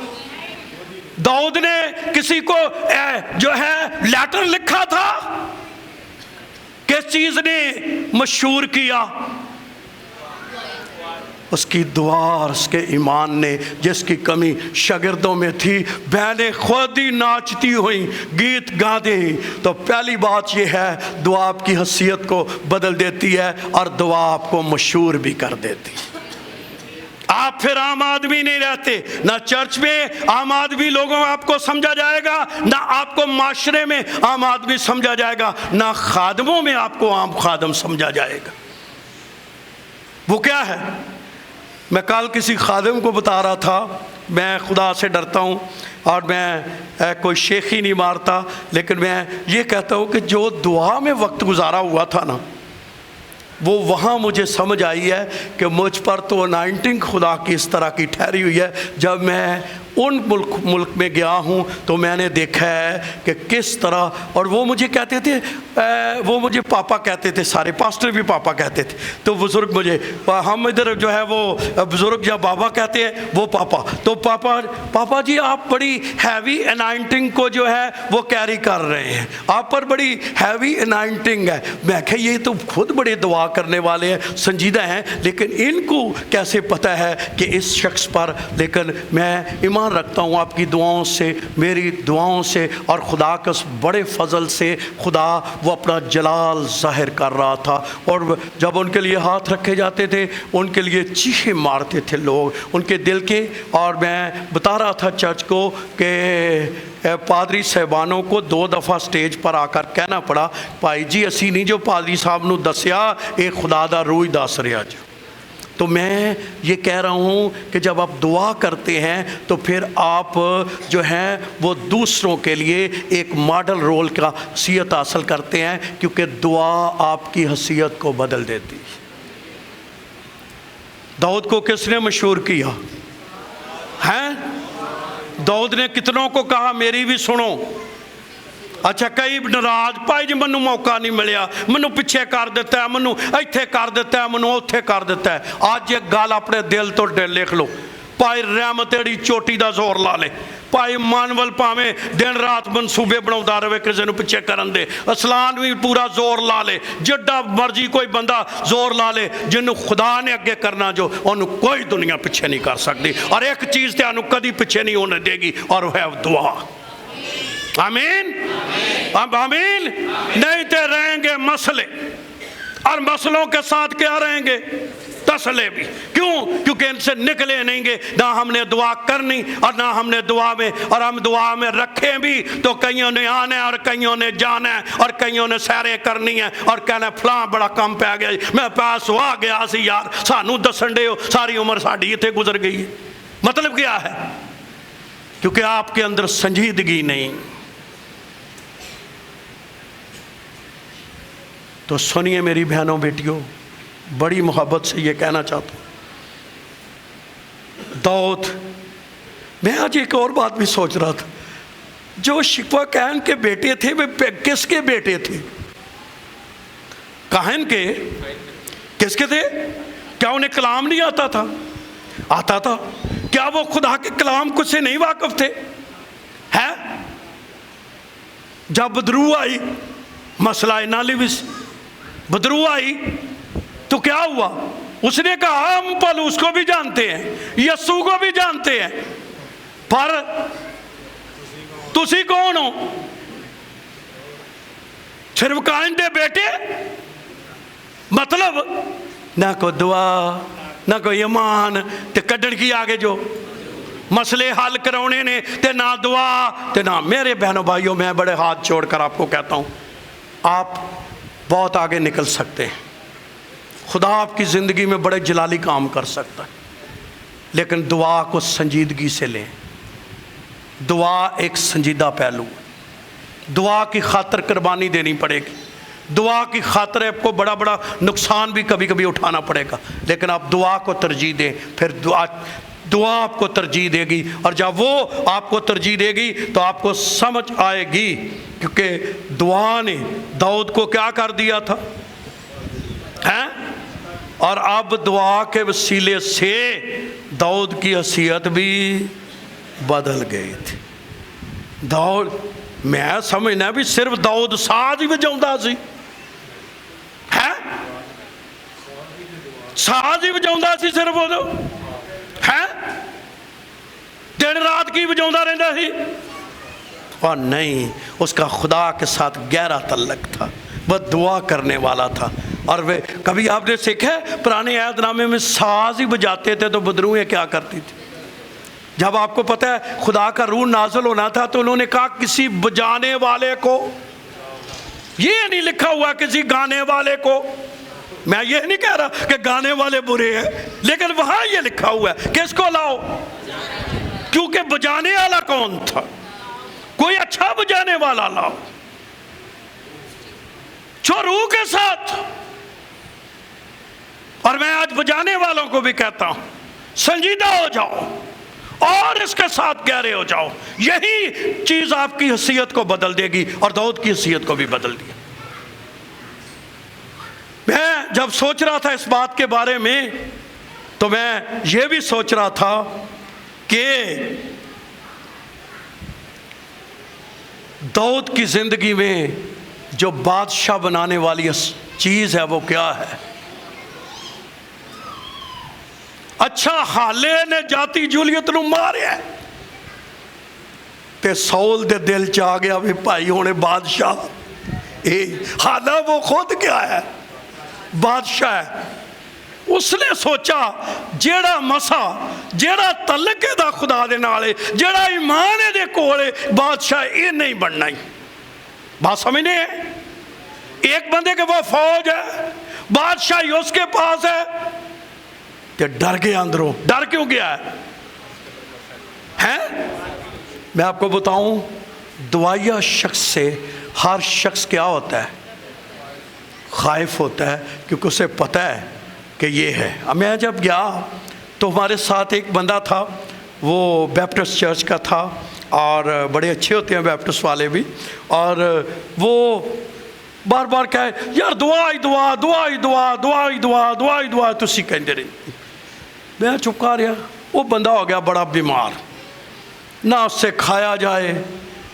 داؤد نے کسی کو جو ہے لیٹر لکھا تھا؟ کس چیز نے مشہور کیا؟ اس کی دعا اور اس کے ایمان نے، جس کی کمی شاگردوں میں تھی۔ بہنیں خود ہی ناچتی ہوئیں، گیت گاتے ہی۔ تو پہلی بات یہ ہے، دعا آپ کی حیثیت کو بدل دیتی ہے، اور دعا آپ کو مشہور بھی کر دیتی ہے۔ آپ پھر عام آدمی نہیں رہتے، نہ چرچ میں عام آدمی لوگوں آپ کو سمجھا جائے گا، نہ آپ کو معاشرے میں عام آدمی سمجھا جائے گا، نہ خادموں میں آپ کو عام خادم سمجھا جائے گا۔ وہ کیا ہے؟ میں کل کسی خادم کو بتا رہا تھا، میں خدا سے ڈرتا ہوں اور میں کوئی شیخی نہیں مارتا، لیکن میں یہ کہتا ہوں کہ جو دعا میں وقت گزارا ہوا تھا نا، وہ وہاں مجھے سمجھ آئی ہے کہ مجھ پر تو انائنٹنگ خدا کی اس طرح کی ٹھہری ہوئی ہے۔ جب میں ان ملک میں گیا ہوں تو میں نے دیکھا ہے کہ کس طرح، اور وہ مجھے کہتے تھے، وہ مجھے پاپا کہتے تھے، سارے پاسٹر بھی پاپا کہتے تھے، تو بزرگ مجھے، ہم ادھر جو ہے وہ بزرگ یا بابا کہتے ہیں، وہ پاپا، تو پاپا جی آپ بڑی ہیوی انائنٹنگ کو جو ہے وہ کیری کر رہے ہیں، آپ پر بڑی ہیوی انائنٹنگ ہے۔ میں کہا یہ تو خود بڑے دعا کرنے والے ہیں، سنجیدہ ہیں، لیکن ان کو کیسے پتہ ہے کہ اس شخص پر؟ لیکن میں ایمان رکھتا ہوں آپ کی دعاؤں سے، میری دعاؤں سے، اور خدا کے اس بڑے فضل سے خدا وہ اپنا جلال ظاہر کر رہا تھا۔ اور جب ان کے لیے ہاتھ رکھے جاتے تھے، ان کے لیے چیخیں مارتے تھے لوگ ان کے دل کے۔ اور میں بتا رہا تھا چرچ کو کہ پادری صاحبانوں کو 2 دفعہ سٹیج پر آ کر کہنا پڑا، بھائی جی اسی نہیں جو پادری صاحب نو دسیا، اے خدا دا روح دس رہا جو۔ تو میں یہ کہہ رہا ہوں کہ جب آپ دعا کرتے ہیں تو پھر آپ جو ہیں وہ دوسروں کے لیے ایک ماڈل رول کا حیثیت حاصل کرتے ہیں، کیونکہ دعا آپ کی حیثیت کو بدل دیتی ہے۔ داؤد کو کس نے مشہور کیا ہے؟ داؤد نے کتنوں کو کہا میری بھی سنو؟ اچھا کئی ناراض، بھائی جی منو موقع نہیں ملیا، منو پیچھے کر دیتا ہے، منو ایتھے کر دیتا ہے، منو اوتھے کر دیتا ہے۔ آج ایک گل اپنے دل تو لکھ لو، پائی رحمت اڑی چوٹی دا زور لا لے، پائی مانول پاویں دن رات منصوبے بناؤندا رہے کسے نو پیچھے کرن دے، اسلان بھی پورا زور لا لے، جڈا مرضی کوئی بندہ زور لا لے، جنوں خدا نے اگے کرنا جو انہوں کوئی دنیا پیچھے نہیں کر سکتی۔ اور ایک چیز تے انہوں کدی پیچھے نہیں ہونے دے گی، اور وہ ہے دعا۔ آمین اب آمین نہیں تو رہیں گے مسئلے، اور مسئلوں کے ساتھ کیا رہیں گے؟ تسلے بھی۔ کیوں؟ کیونکہ ان سے نکلے نہیں گے، نہ ہم نے دعا کرنی اور نہ ہم نے دعا میں، اور ہم دعا میں رکھیں بھی تو کئیوں نے آنا ہے اور کئیوں نے جانا ہے اور کئیوں نے سیریں کرنی ہے اور کہنا فلاں بڑا کم پہ گیا، میں پاس آ گیا سی یار، سانو دسن دے ہو، ساری عمر ساڑی اتنے گزر گئی ہے۔ مطلب کیا ہے؟ کیونکہ آپ کے اندر سنجیدگی نہیں۔ تو سنیے میری بہنوں بیٹیوں، بڑی محبت سے یہ کہنا چاہتا ہوں، داؤد، میں آج ایک اور بات بھی سوچ رہا تھا، جو شکوہ کاہن کے بیٹے تھے وہ کس کے بیٹے تھے؟ کاہن کے؟ کس کے تھے؟ کیا انہیں کلام نہیں آتا تھا؟ آتا تھا۔ کیا وہ خدا کے کلام کو سے نہیں واقف تھے؟ ہے؟ جب بدرو آئی، مسئلہ نالیوس، بدرو آئی تو کیا ہوا؟ اس نے کہا ہم پولس کو بھی جانتے ہیں، یسوع کو بھی جانتے ہیں، پر تسی کون ہو؟ صرف کاہن دے بیٹے؟ مطلب نہ کوئی دعا نہ کوئی ایمان تے کڈن کی آگے جو مسئلے حل کرونے نے، تے نہ دعا تے نہ۔ میرے بہنوں بھائیوں، میں بڑے ہاتھ چھوڑ کر آپ کو کہتا ہوں، آپ بہت آگے نکل سکتے ہیں، خدا آپ کی زندگی میں بڑے جلالی کام کر سکتا ہے، لیکن دعا کو سنجیدگی سے لیں۔ دعا ایک سنجیدہ پہلو، دعا کی خاطر قربانی دینی پڑے گی، دعا کی خاطر آپ کو بڑا بڑا نقصان بھی کبھی کبھی اٹھانا پڑے گا، لیکن آپ دعا کو ترجیح دیں، پھر دعا آپ کو ترجیح دے گی، اور جب وہ آپ کو ترجیح دے گی تو آپ کو سمجھ آئے گی، کیونکہ دعا نے داؤد کو کیا کر دیا تھا، ہیں؟ اور اب دعا کے وسیلے سے داؤد کی حیثیت بھی بدل گئی تھی۔ داؤد، میں سمجھنا بھی صرف داؤد ساز ہی بجاؤندا سی، ہے؟ ساز ہی بجاؤندا سی صرف وہ، ہے؟ دن رات کی بجاؤندا رہندا سی؟ اور نہیں، اس کا خدا کے ساتھ گہرا تعلق تھا، وہ دعا کرنے والا تھا۔ اور وہ کبھی آپ نے سیکھا ہے پرانے عہد نامے میں ساز ہی بجاتے تھے تو بدروہیں کیا کرتی تھی؟ جب آپ کو پتہ ہے خدا کا روح نازل ہونا تھا تو انہوں نے کہا کسی بجانے والے کو، یہ نہیں لکھا ہوا کسی گانے والے کو، میں یہ نہیں کہہ رہا کہ گانے والے برے ہیں، لیکن وہاں یہ لکھا ہوا ہے کس کو لاؤ، کیونکہ بجانے والا کون تھا؟ کوئی اچھا بجانے والا لاؤ جو روح کے ساتھ۔ اور میں آج بجانے والوں کو بھی کہتا ہوں، سنجیدہ ہو جاؤ اور اس کے ساتھ گہرے ہو جاؤ، یہی چیز آپ کی حیثیت کو بدل دے گی، اور داؤد کی حیثیت کو بھی بدل دیا۔ میں جب سوچ رہا تھا اس بات کے بارے میں تو میں یہ بھی سوچ رہا تھا کہ داؤد کی زندگی میں جو بادشاہ بنانے والی چیز ہے وہ کیا ہے؟ اچھا حالے نے جاتی جولیت نو ماریا تے سول دے دل چاہ گیا بھی بھائی ہونے بادشاہ، حالہ وہ خود کیا ہے؟ بادشاہ ہے۔ اس نے سوچا جیڑا مسا جیڑا تعلق دا خدا دے نالے جیڑا ایمان دے کولے بادشاہ یہ نہیں بننا ہی۔ بات سمجھنے ہے؟ ایک بندے کے وہ فوج ہے، بادشاہی اس کے پاس ہے، کہ ڈر گیا اندروں۔ ڈر کیوں گیا ہے؟ میں آپ کو بتاؤں، دعائیا شخص سے ہر شخص کیا ہوتا ہے؟ خائف ہوتا ہے، کیونکہ اسے پتہ ہے کہ یہ ہے۔ میں جب گیا تو ہمارے ساتھ ایک بندہ تھا، وہ بیپٹسٹ چرچ کا تھا، اور بڑے اچھے ہوتے ہیں بیپٹسٹ والے بھی، اور وہ بار بار کہے یار دعائی دعا دعائی دعا دعائی دعا دعائی دعا، تسی کہندے رہے۔ میں چپکا رہا، وہ بندہ ہو گیا بڑا بیمار، نہ اس سے کھایا جائے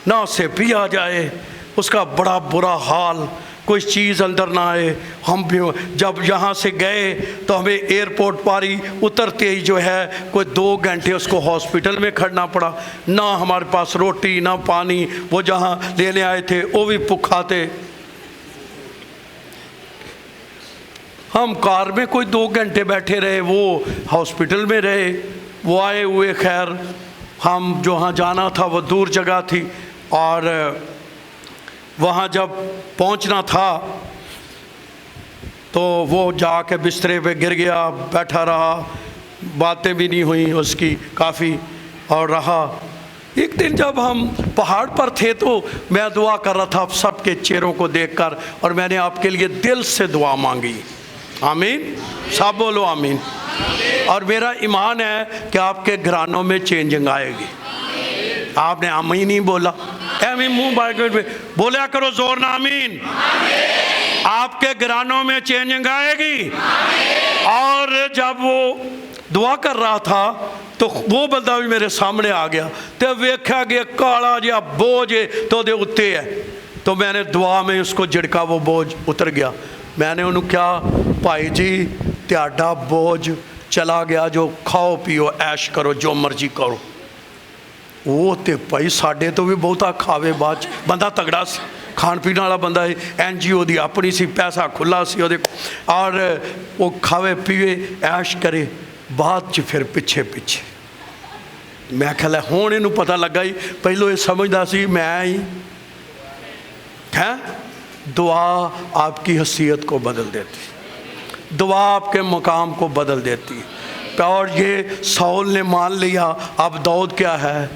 نہ اس سے پیا جائے، اس کا بڑا برا حال، کوئی چیز اندر نہ آئے. ہم بھی جب یہاں سے گئے تو ہمیں ایئرپورٹ پاری اترتے ہی جو ہے کوئی 2 گھنٹے اس کو ہاسپٹل میں کھڑنا پڑا. نہ ہمارے پاس روٹی نہ پانی. وہ جہاں لینے آئے تھے وہ بھی بھوکا تھے. ہم کار میں کوئی 2 گھنٹے بیٹھے رہے, وہ ہاسپٹل میں رہے. وہ آئے ہوئے, خیر ہم جہاں جانا تھا وہ دور جگہ تھی, اور وہاں جب پہنچنا تھا تو وہ جا کے بسترے پہ گر گیا, بیٹھا رہا, باتیں بھی نہیں ہوئیں اس کی کافی, اور رہا. ایک دن جب ہم پہاڑ پر تھے تو میں دعا کر رہا تھا آپ سب کے چہروں کو دیکھ کر, اور میں نے آپ کے لیے دل سے دعا مانگی. آمین, سب بولو آمین. اور میرا ایمان ہے کہ آپ کے گھرانوں میں چینجنگ آئے گی. آپ نے آمین نہیں بولا, آمین منہ باہر بولیا کرو زور نہ آمین. آپ کے گھرانوں میں چینجنگ آئے گی. اور جب وہ دعا کر رہا تھا تو وہ بندہ بھی میرے سامنے آ گیا, تو ویکھا گیا کالا جہا بوجھ تو دے اتے ہے. تو میں نے دعا میں اس کو جھڑکا, وہ بوجھ اتر گیا. میں نے انہوں کیا بھائی جی تہاڈا بوجھ چلا گیا, جو کھاؤ پیو عیش کرو جو مرضی کرو. وہ تے بھائی ساڈے تو بھی بہتا کھاوے بعد بندہ تگڑا سی, کھان پینے والا بندہ ہے, NGO دی اپنی سی, پیسہ کھلا سی اور وہ کھاوے پیوے عیش کرے. بعد چ پھر پیچھے پیچھے میں کہلا ہون انہوں پتہ لگا ہی, پہلو یہ سمجھدا سی میں ہی ہے. دعا آپ کی حیثیت کو بدل دیتی, دعا آپ کے مقام کو بدل دیتی. اور یہ ساؤل نے مان لیا اب داؤد کیا ہے,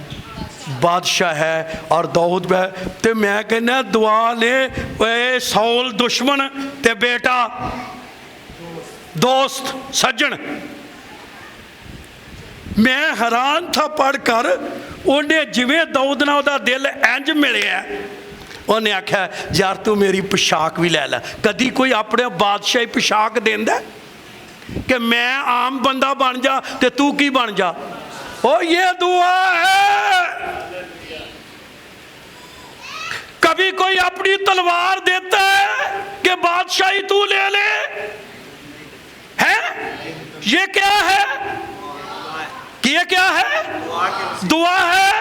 بادشاہ ہے, اور داؤد میں تے میں کہنا دعا نے اے ساؤل دشمن تے بیٹا دوست سجن. میں حیران تھا پڑھ کر, انہیں جویں داؤد نہ دا دل انج ملے ہے, انہیں آکھا یار تو میری پوشاک بھی لے لے. کدی کوئی اپنے بادشاہی پوشاک دیندا کہ میں عام بندہ بن جا تے تو کی بن جا. او یہ دعا ہے. کبھی کوئی اپنی تلوار دیتا ہے کہ بادشاہی تو لے لے ہے. یہ کیا ہے, یہ کیا ہے, دعا ہے.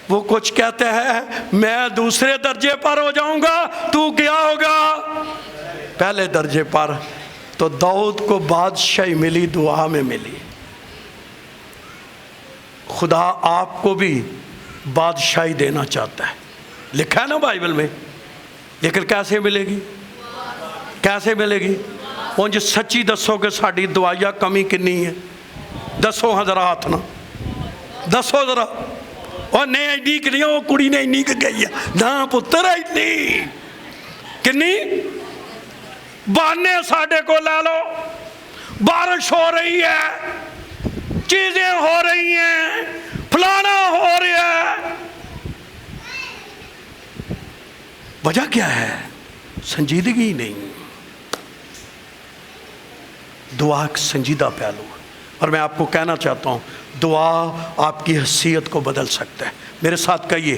وہ کچھ کہتے ہیں میں دوسرے درجے پر ہو جاؤں گا, تو کیا ہوگا پہلے درجے پر. تو داؤد کو بادشاہی ملی, دعا میں ملی. خدا آپ کو بھی بادشاہی دینا چاہتا ہے, لکھا ہے نا بائبل میں. لیکن کیسے ملے گی, کیسے ملے گی؟ انج سچی دسو کہ ساڑی دعائیہ کمی کنی ہے, دسو حضرات نا, دسو ذرا. اور نہیں ایڈی کنی, وہ کڑی نے اینی کہ گئی ہے نا پتر اینی کنی. بانے ساڑھے کو لے لو, بارش ہو رہی ہے, چیزیں ہو رہی ہیں, پھلانا ہو رہا ہے. وجہ کیا ہے؟ سنجیدگی نہیں. دعا ایک سنجیدہ پہلو ہے, اور میں آپ کو کہنا چاہتا ہوں دعا آپ کی حیثیت کو بدل سکتا ہے. میرے ساتھ کہیے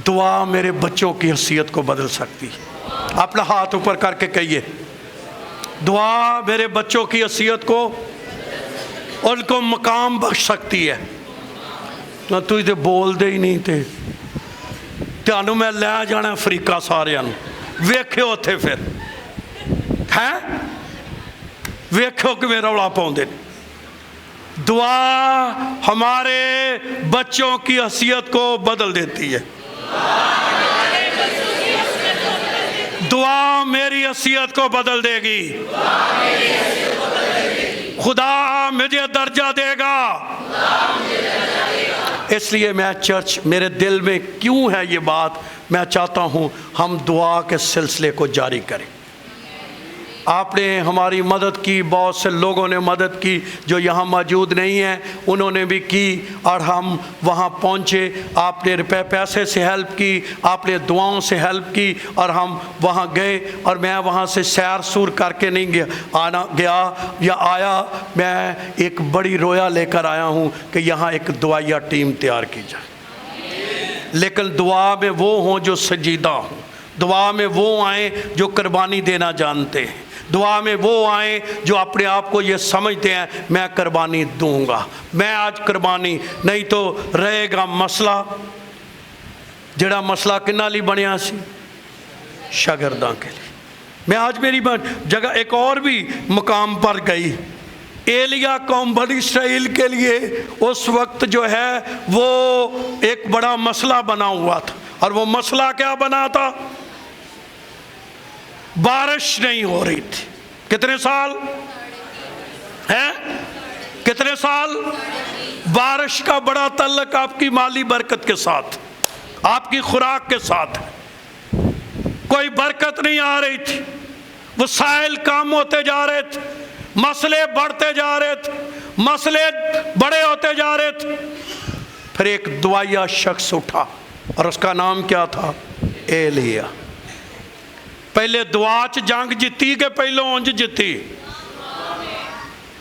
دعا میرے بچوں کی حیثیت کو بدل سکتی ہے. اپنا ہاتھ اوپر کر کے کہیے دعا میرے بچوں کی حیثیت کو, ان کو مقام بخش سکتی ہے. نہ تو تے بول دے ہی نہیں تے, تانوں میں لے جانا افریقہ سارے ویکھو اتھے پھر ہے, ویکھو کہ میرا رولا پاؤں دے. دعا ہمارے بچوں کی حیثیت کو بدل دیتی ہے. دعا میری حیثیت کو بدل دے گی. خدا مجھے درجہ دے گا. اس لیے میں چرچ, میرے دل میں کیوں ہے یہ بات, میں چاہتا ہوں ہم دعا کے سلسلے کو جاری کریں. آپ نے ہماری مدد کی, بہت سے لوگوں نے مدد کی جو یہاں موجود نہیں ہیں, انہوں نے بھی کی, اور ہم وہاں پہنچے. آپ نے روپے پیسے سے ہیلپ کی, آپ نے دعاؤں سے ہیلپ کی, اور ہم وہاں گئے. اور میں وہاں سے سیر سور کر کے نہیں آیا, میں ایک بڑی رویا لے کر آیا ہوں کہ یہاں ایک دعائیہ ٹیم تیار کی جائے. لیکن دعا میں وہ ہوں جو سنجیدہ ہوں, دعا میں وہ آئیں جو قربانی دینا جانتے ہیں، دعا میں وہ آئیں جو اپنے آپ کو یہ سمجھتے ہیں میں قربانی دوں گا، میں آج قربانی نہیں تو رہے گا مسئلہ، جڑا مسئلہ کنہ لی بنیا سی شاگرداں کے لیے۔ میں آج میری جگہ ایک اور بھی مقام پر گئی، ایلیا قوم بنی اسرائیل کے لیے اس وقت جو ہے وہ ایک بڑا مسئلہ بنا ہوا تھا، اور وہ مسئلہ کیا بنا تھا؟ بارش نہیں ہو رہی تھی۔ کتنے سال ہیں؟ کتنے سال؟ بارش کا بڑا تعلق آپ کی مالی برکت کے ساتھ، آپ کی خوراک کے ساتھ، کوئی برکت نہیں آ رہی تھی، وسائل کم ہوتے جا رہے تھے، مسئلے بڑھتے جا رہے تھے، مسئلے بڑے ہوتے جا رہے تھے۔ پھر ایک دعائیا شخص اٹھا اور اس کا نام کیا تھا؟ ایلیا۔ پہلے دعا چ جنگ جیتی کہ پہلو اونج جیتی؟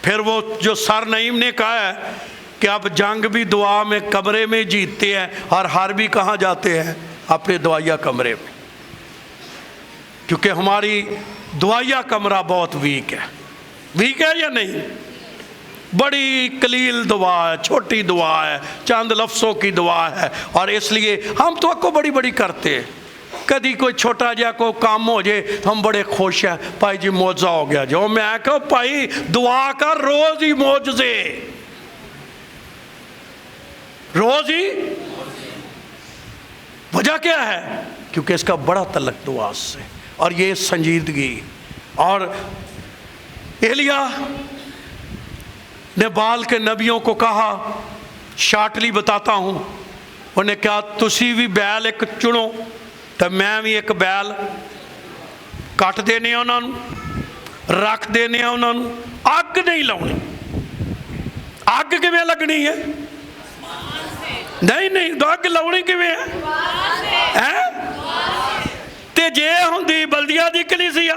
پھر وہ جو سر نعیم نے کہا ہے کہ اب جنگ بھی دعا میں کمرے میں جیتتے ہیں، اور ہار بھی کہاں جاتے ہیں؟ اپنے دعائیا کمرے میں، کیونکہ ہماری دعائیا کمرہ بہت ویک ہے۔ ویک ہے یا نہیں؟ بڑی قلیل دعا ہے، چھوٹی دعا ہے، چند لفظوں کی دعا ہے، اور اس لیے ہم توقع بڑی بڑی کرتے ہیں۔ کدی کوئی چھوٹا جا کو کام ہو جائے ہم بڑے خوش ہیں، بھائی جی معجزہ ہو گیا جو۔ میں کہا بھائی دعا کا روز ہی معجزے، روز ہی۔ وجہ کیا ہے؟ کیونکہ اس کا بڑا تعلق دعا سے، اور یہ سنجیدگی۔ اور ایلیا نے بال کے نبیوں کو کہا، شارٹلی بتاتا ہوں، انہیں کہا تسی بھی بیل ایک چنو تو میں بھی ایک بیل کٹ دینے انہوں نے، رکھ دینے انہوں نے، اگ نہیں لاؤنی۔ اگ کیویں لگنی ہے؟ نہیں اگ لاؤنی کیویں ہے؟ تے جے ہوندی بلدیہ دی کلیسیا،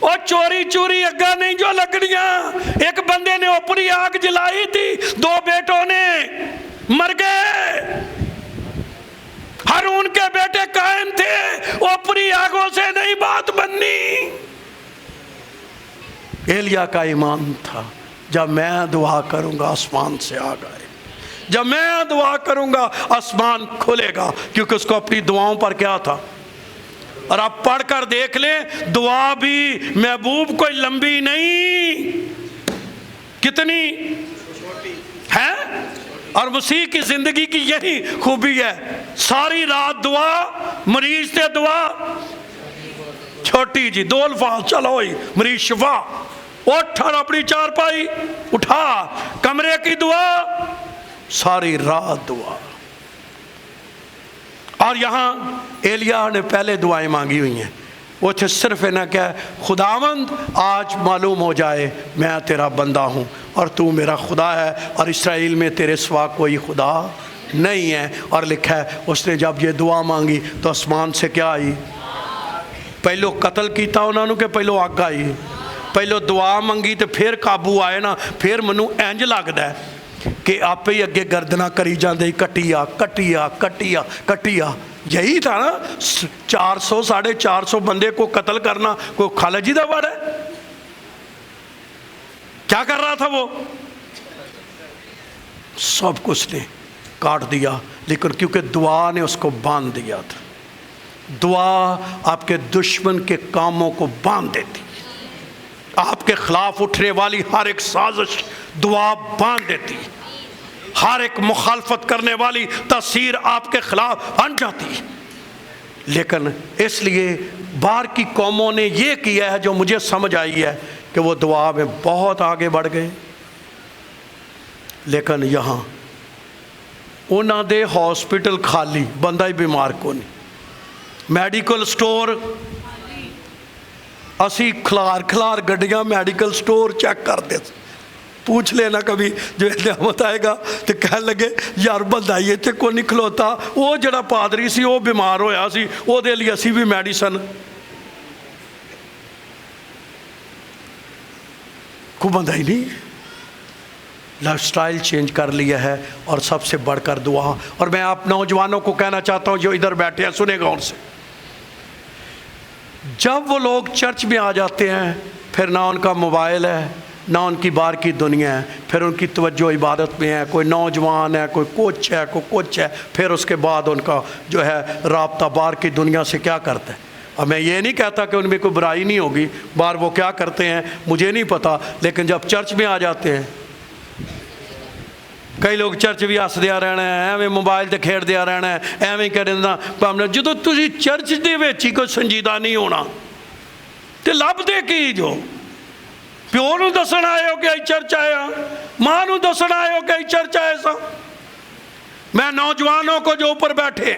اور چوری چوری اگا نہیں جو لگڑیاں۔ ایک بندے نے اوپری آگ جلائی تھی، 2 بیٹوں نے مر گئے، ہارون کے بیٹے قائم تھے، اوپری آگوں سے نہیں بات بننی۔ ایلیا کا ایمان تھا جب میں دعا کروں گا آسمان سے آگ آئے، جب میں دعا کروں گا آسمان کھلے گا، کیونکہ اس کو اپنی دعاؤں پر کیا تھا۔ اور آپ پڑھ کر دیکھ لیں، دعا بھی محبوب کوئی لمبی نہیں، کتنی ہے؟ اور مسیح کی زندگی کی یہی خوبی ہے، ساری رات دعا، مریض سے دعا چھوٹی جی 2 الفاظ، چلو ہی مریض شفا، اٹھ اور اپنی چارپائی اٹھا، کمرے کی دعا، ساری رات دعا۔ اور یہاں ایلیا نے پہلے دعائیں مانگی ہوئی ہیں، وہ تھے صرف انہیں کہ خداوند آج معلوم ہو جائے میں تیرا بندہ ہوں اور تو میرا خدا ہے، اور اسرائیل میں تیرے سوا کوئی خدا نہیں ہے۔ اور لکھا ہے اس نے جب یہ دعا مانگی تو آسمان سے کیا آئی؟ پہلو قتل کیتا انہوں نے کہ پہلو آگ آئی؟ پہلو دعا منگی تو پھر قابو آئے نا۔ پھر منو انج لگتا ہے کہ آپ ہی اگے گردنا کری جاندے، کٹیا کٹیا کٹیا کٹیا۔ یہی تھا نا 400 450 بندے کو قتل کرنا، کوئی خالجی دا وڑ ہے؟ کیا کر رہا تھا وہ؟ سب کچھ نے کاٹ دیا، لیکن کیونکہ دعا نے اس کو باندھ دیا تھا۔ دعا آپ کے دشمن کے کاموں کو باندھ دیتی، آپ کے خلاف اٹھنے والی ہر ایک سازش دعا باندھ دیتی، ہر ایک مخالفت کرنے والی تاثیر آپ کے خلاف بن جاتی۔ لیکن اس لیے باہر کی قوموں نے یہ کیا ہے جو مجھے سمجھ آئی ہے کہ وہ دعا میں بہت آگے بڑھ گئے، لیکن یہاں انہاں دے ہاسپٹل خالی، بندہ ہی بیمار کو نہیں، میڈیکل سٹور اسی کھلار گڈیاں میڈیکل سٹور چیک کر دے۔ پوچھ لینا کبھی جو نعمت آئے گا تو کہنے لگے یار بندہ یہ تے کو نہیں کھلوتا، وہ جڑا پادری سی وہ بیمار ہویا سی، وہ دے لیے اسی بھی میڈیسن کو بندہ ہی نہیں۔ لائف سٹائل چینج کر لیا ہے، اور سب سے بڑھ کر دعا۔ اور میں آپ نوجوانوں کو کہنا چاہتا ہوں جو ادھر بیٹھے ہیں، سنیں غور سے، جب وہ لوگ چرچ میں آ جاتے ہیں پھر نہ ان کا موبائل ہے نہ ان کی باہر کی دنیا ہے، پھر ان کی توجہ عبادت میں ہے، کوئی نوجوان ہے، کوئی کچھ ہے، کوئی کچھ ہے، پھر اس کے بعد ان کا جو ہے رابطہ باہر کی دنیا سے کیا کرتا ہے۔ اب میں یہ نہیں کہتا کہ ان میں کوئی برائی نہیں ہوگی، باہر وہ کیا کرتے ہیں مجھے نہیں پتا، لیکن جب چرچ میں آ جاتے ہیں، کئی لوگ چرچ بھی ہس دیا رہنا ہے، ایویں موبائل تے کھیڈ دیا رہنا ہے، ایویں کرنا پامنا۔ جدو تسی چرچ دے وچ ہی کوئی سنجیدہ نہیں ہونا تے لب دے کی جو پیو نو دسن آئے ہو کہ ای چرچ آیا، ماں نو دسن آئے ہو کہ ای چرچ آئے سا۔ میں نوجوانوں کو جو اوپر بیٹھے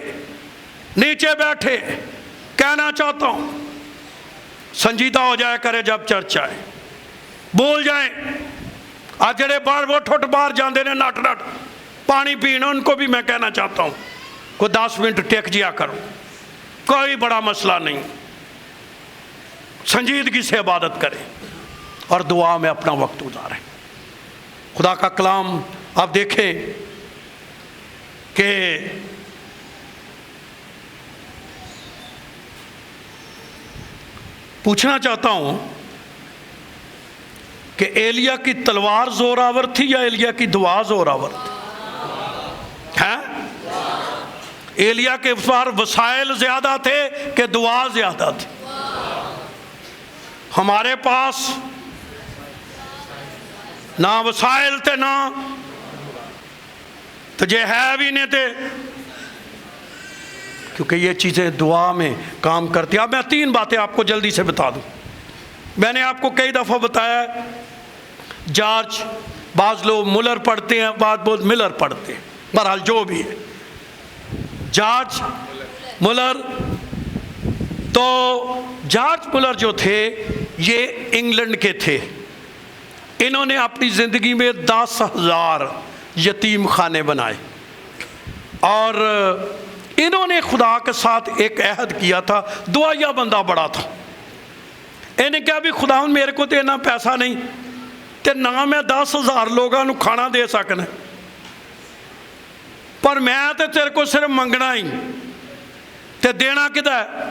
نیچے بیٹھے کہنا چاہتا ہوں، سنجیدہ ہو جائے کرے جب چرچ آئے، بول جائیں۔ آج جڑے باہر وہ ٹھٹ باہر جاندے نے نٹ نٹ پانی پینا، ان کو بھی میں کہنا چاہتا ہوں کوئی 10 منٹ ٹیک جیا کرو، کوئی بڑا مسئلہ نہیں، سنجیدگی سے عبادت کریں اور دعا میں اپنا وقت گزاریں۔ خدا کا کلام آپ دیکھیں کہ پوچھنا چاہتا ہوں کہ ایلیا کی تلوار زور آور تھی یا ایلیا کی دعا زور آور تھی؟ ایلیا کے پاس وسائل زیادہ تھے کہ دعا زیادہ تھی؟ ہمارے پاس نہ وسائل تھے نہ تو یہ ہے بھی نہیں تھے، کیونکہ یہ چیزیں دعا میں کام کرتی ہیں۔ اب میں 3 باتیں آپ کو جلدی سے بتا دوں۔ میں نے آپ کو کئی دفعہ بتایا جارج، بعض لوگ ملر پڑھتے ہیں، بعض لوگ ملر پڑھتے ہیں، بہرحال جو بھی ہے، جارج ملر۔ تو جارج ملر جو تھے یہ انگلینڈ کے تھے، انہوں نے اپنی زندگی میں 10,000 یتیم خانے بنائے، اور انہوں نے خدا کے ساتھ ایک عہد کیا تھا۔ دعائیا بندہ بڑا تھا، انہیں کہا بھی خدا میرے کو دینا پیسہ نہیں تے نہ میں 10,000 لوگوں نو کھانا دے سکنا، پر میں تے تیرے کو صرف منگنا ہی تے دینا کدھا ہے،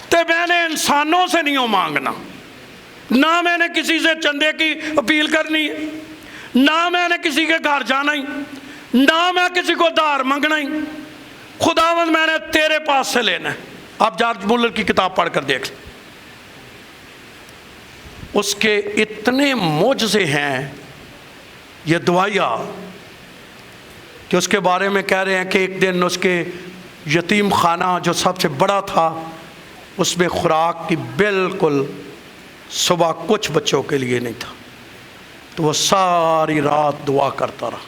تے میں نے انسانوں سے نہیں مانگنا، نہ میں نے کسی سے چندے کی اپیل کرنی ہے، نہ میں نے کسی کے گھر جانا ہی، نہ میں کسی کو دار منگنا ہی، خداوند میں نے تیرے پاس سے لینا ہے۔ آپ جارج ملر کی کتاب پڑھ کر دیکھ لیں، اس کے اتنے معجزے ہیں یہ دعائیا کہ اس کے بارے میں کہہ رہے ہیں کہ ایک دن اس کے یتیم خانہ جو سب سے بڑا تھا اس میں خوراک کی بالکل صبح کچھ بچوں کے لیے نہیں تھا، تو وہ ساری رات دعا کرتا رہا۔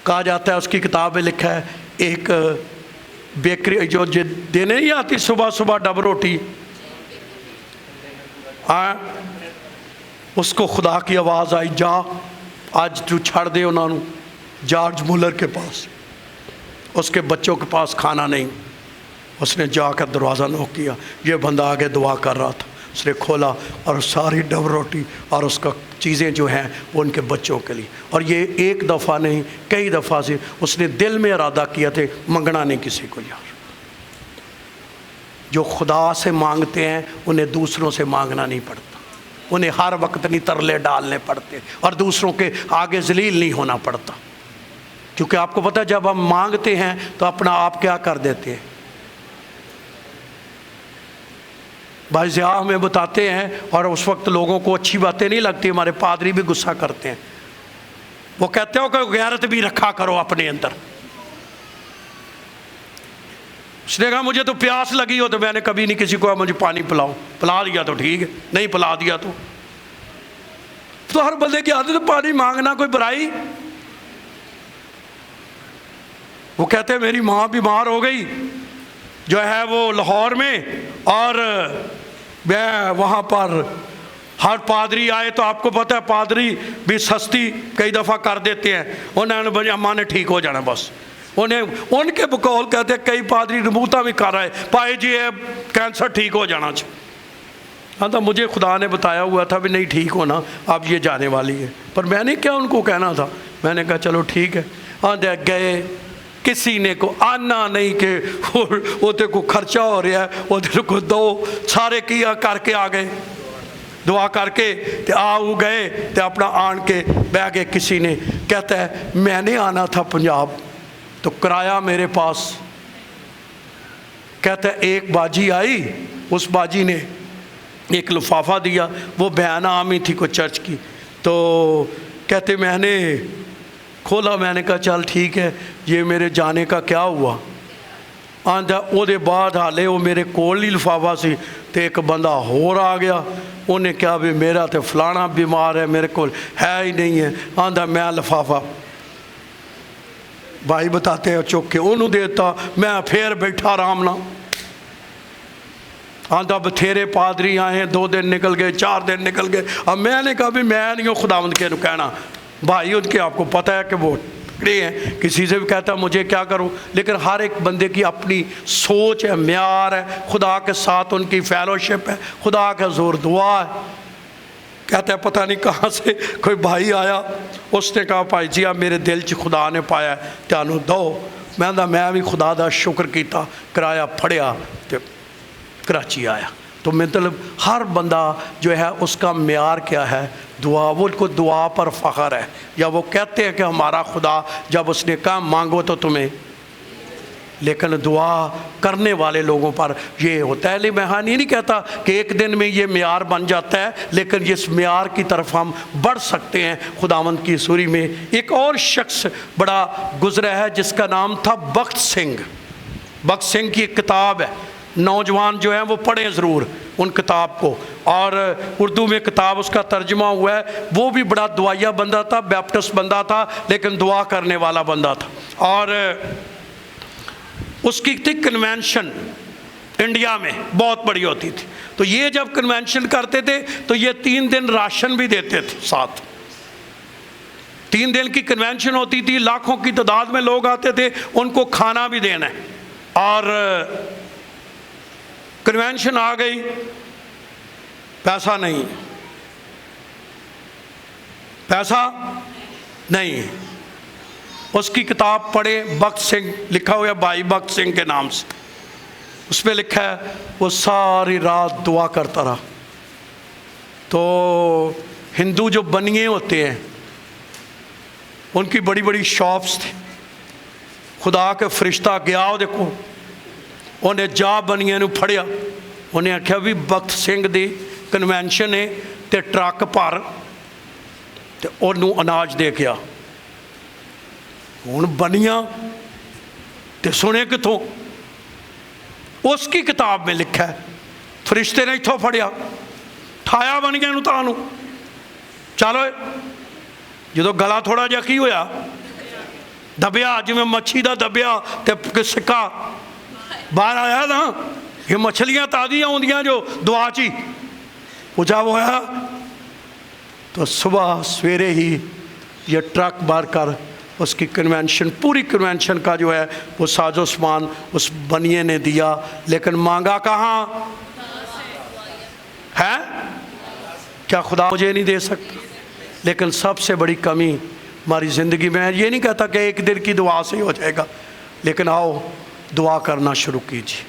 کہا جاتا ہے اس کی کتاب میں لکھا ہے ایک بیکری جو دینے نہیں آتی صبح صبح ڈب روٹی، اس کو خدا کی آواز آئی جا آج تو چھڑ دے انہوں نے جارج ملر کے پاس، اس کے بچوں کے پاس کھانا نہیں، اس نے جا کر دروازہ نوک کیا، یہ بندہ آگے دعا کر رہا تھا، اس نے کھولا اور ساری ڈب روٹی اور اس کا چیزیں جو ہیں وہ ان کے بچوں کے لیے، اور یہ ایک دفعہ نہیں کئی دفعہ سے اس نے دل میں ارادہ کیا تھے منگنا نہیں کسی کو۔ یار جو خدا سے مانگتے ہیں انہیں دوسروں سے مانگنا نہیں پڑتا، انہیں ہر وقت نہیں ترلے ڈالنے پڑتے اور دوسروں کے آگے ذلیل نہیں ہونا پڑتا، کیونکہ آپ کو پتہ ہے جب ہم مانگتے ہیں تو اپنا آپ کیا کر دیتے ہیں۔ بھائی ضیاء ہمیں بتاتے ہیں اور اس وقت لوگوں کو اچھی باتیں نہیں لگتی، ہمارے پادری بھی غصہ کرتے ہیں، وہ کہتے ہو کہ غیرت بھی رکھا کرو اپنے اندر۔ اس نے کہا مجھے تو پیاس لگی ہو تو میں نے کبھی نہیں کسی کو مجھے پانی پلاؤ، پلا دیا تو ٹھیک ہے، نہیں پلا دیا تو ہر بندے کی عادت ہے پانی مانگنا کوئی برائی۔ وہ کہتے ہیں میری ماں بیمار ہو گئی جو ہے وہ لاہور میں، اور میں وہاں پر ہر پادری آئے تو آپ کو پتہ ہے پادری بھی سستی کئی دفعہ کر دیتے ہیں، انہوں نے بھائی اماں نے ٹھیک ہو جانا بس، انہیں ان کے بقول کہتے ہیں کئی پادری نبوتہ بھی کر رہے پائے جی کینسر ٹھیک ہو جانا چاہیے، ہاں تو مجھے خدا نے بتایا ہوا تھا بھی نہیں ٹھیک ہونا، اب یہ جانے والی ہے، پر میں نے کیا ان کو کہنا تھا، میں نے کہا چلو ٹھیک ہے۔ ہاں گئے، کسی نے کو آنا نہیں کہ وہ تے کو خرچہ ہو رہا ہے، وہ تے کو دو، سارے کیا کر کے آ گئے، دعا کر کے تے آؤ گئے تے اپنا آن کے بہ گئے۔ کسی نے کہتا ہے میں نے آنا تھا پنجاب تو کرایہ میرے پاس، کہتا ہے ایک باجی آئی، اس باجی نے ایک لفافہ دیا، وہ بہن عامی تھی کوئی چرچ کی، تو کہتے میں نے کھولا، میں نے کہا چل ٹھیک ہے یہ میرے جانے کا کیا ہوا؟ آندا او دے بعد حالے وہ میرے کول ہی لفافہ سی تے ایک بندہ اور آ گیا، انہیں کہا بھی میرا تے فلانا بیمار ہے، میرے کول ہے ہی نہیں ہے۔ آندا میں لفافہ بھائی بتاتے ہیں چک کے انہوں دیتا، میں پھر بیٹھا آرام نہ۔ آندا بتھیرے پادری آئے ہیں، 2 دن نکل گئے، 4 دن نکل گئے، اب میں نے کہا بھی میں نہیں ہوں خداوند کے کہنا، بھائی ان کے آپ کو پتہ ہے کہ وہ ٹکڑے ہیں، کسی سے بھی کہتا مجھے کیا کروں، لیکن ہر ایک بندے کی اپنی سوچ ہے، معیار ہے، خدا کے ساتھ ان کی فیلوشپ ہے، خدا کا زور دعا ہے۔ کہتا ہے پتہ نہیں کہاں سے کوئی بھائی آیا، اس نے کہا بھائی جی اب میرے دل چ خدا نے پایا ہے تانوں دو، میں بھی خدا دا شکر کیتا، کرایہ پھڑیا تے کراچی آیا۔ تو مطلب ہر بندہ جو ہے اس کا معیار کیا ہے؟ دعا۔ وہ کو دعا پر فخر ہے، یا وہ کہتے ہیں کہ ہمارا خدا جب اس نے کہا مانگو تو تمہیں، لیکن دعا کرنے والے لوگوں پر یہ ہوتا ہے۔ لیکن میں ہاں نہیں کہتا کہ ایک دن میں یہ معیار بن جاتا ہے، لیکن اس معیار کی طرف ہم بڑھ سکتے ہیں۔ خداوند کی سوری میں ایک اور شخص بڑا گزرا ہے جس کا نام تھا بخت سنگھ۔ بخت سنگھ کی ایک کتاب ہے، نوجوان جو ہیں وہ پڑھیں ضرور ان کتاب کو، اور اردو میں کتاب اس کا ترجمہ ہوا ہے۔ وہ بھی بڑا دعائیہ بندہ تھا، بیپٹسٹ بندہ تھا، لیکن دعا کرنے والا بندہ تھا، اور اس کی تھی کنونشن انڈیا میں بہت بڑی ہوتی تھی، تو یہ جب کنونشن کرتے تھے تو یہ 3 دن راشن بھی دیتے تھے ساتھ۔ 3 دن کی کنونشن ہوتی تھی، لاکھوں کی تعداد میں لوگ آتے تھے، ان کو کھانا بھی دینا ہے، اور کنونشن آ گئی، پیسہ نہیں، پیسہ نہیں۔ اس کی کتاب پڑھے، بخت سنگھ لکھا ہوا ہے، بھائی بخت سنگھ کے نام سے، اس پہ لکھا ہے وہ ساری رات دعا کرتا رہا۔ تو ہندو جو بنیے ہوتے ہیں ان کی بڑی بڑی شاپس تھی، خدا کے فرشتہ گیا دیکھو، انہیں جا بنیے نو پھڑیا، انہیں آخیا بھی بخت سنگھ دی کنونشن ہے تے ٹرک پر تے انہوں اناج دے گیا۔ ہوں بنیاں تے سنے کتوں؟ اس کی کتاب میں لکھا ہے فرشتے نے اتھوں پھڑیا، ٹھایا بنیاں نو تانوں، چلو جدو گلا تھوڑا جا کی ہویا، دبیا، جی میں مچھی دا دبیا تے سکا باہر آیا نا، یہ مچھلیاں تازیاں ہوندیاں جو دعا چی پوچھا وہ ہے، تو صبح سویرے ہی یہ ٹرک بار کر اس کی کنونشن، پوری کنونشن کا جو ہے وہ ساز و سامان اس بنیے نے دیا، لیکن مانگا کہاں ہے؟ کیا خدا مجھے نہیں دے سکتا؟ لیکن سب سے بڑی کمی ہماری زندگی میں ہے، یہ نہیں کہتا کہ ایک دن کی دعا سے ہی ہو جائے گا، لیکن آؤ دعا کرنا شروع کیجیے،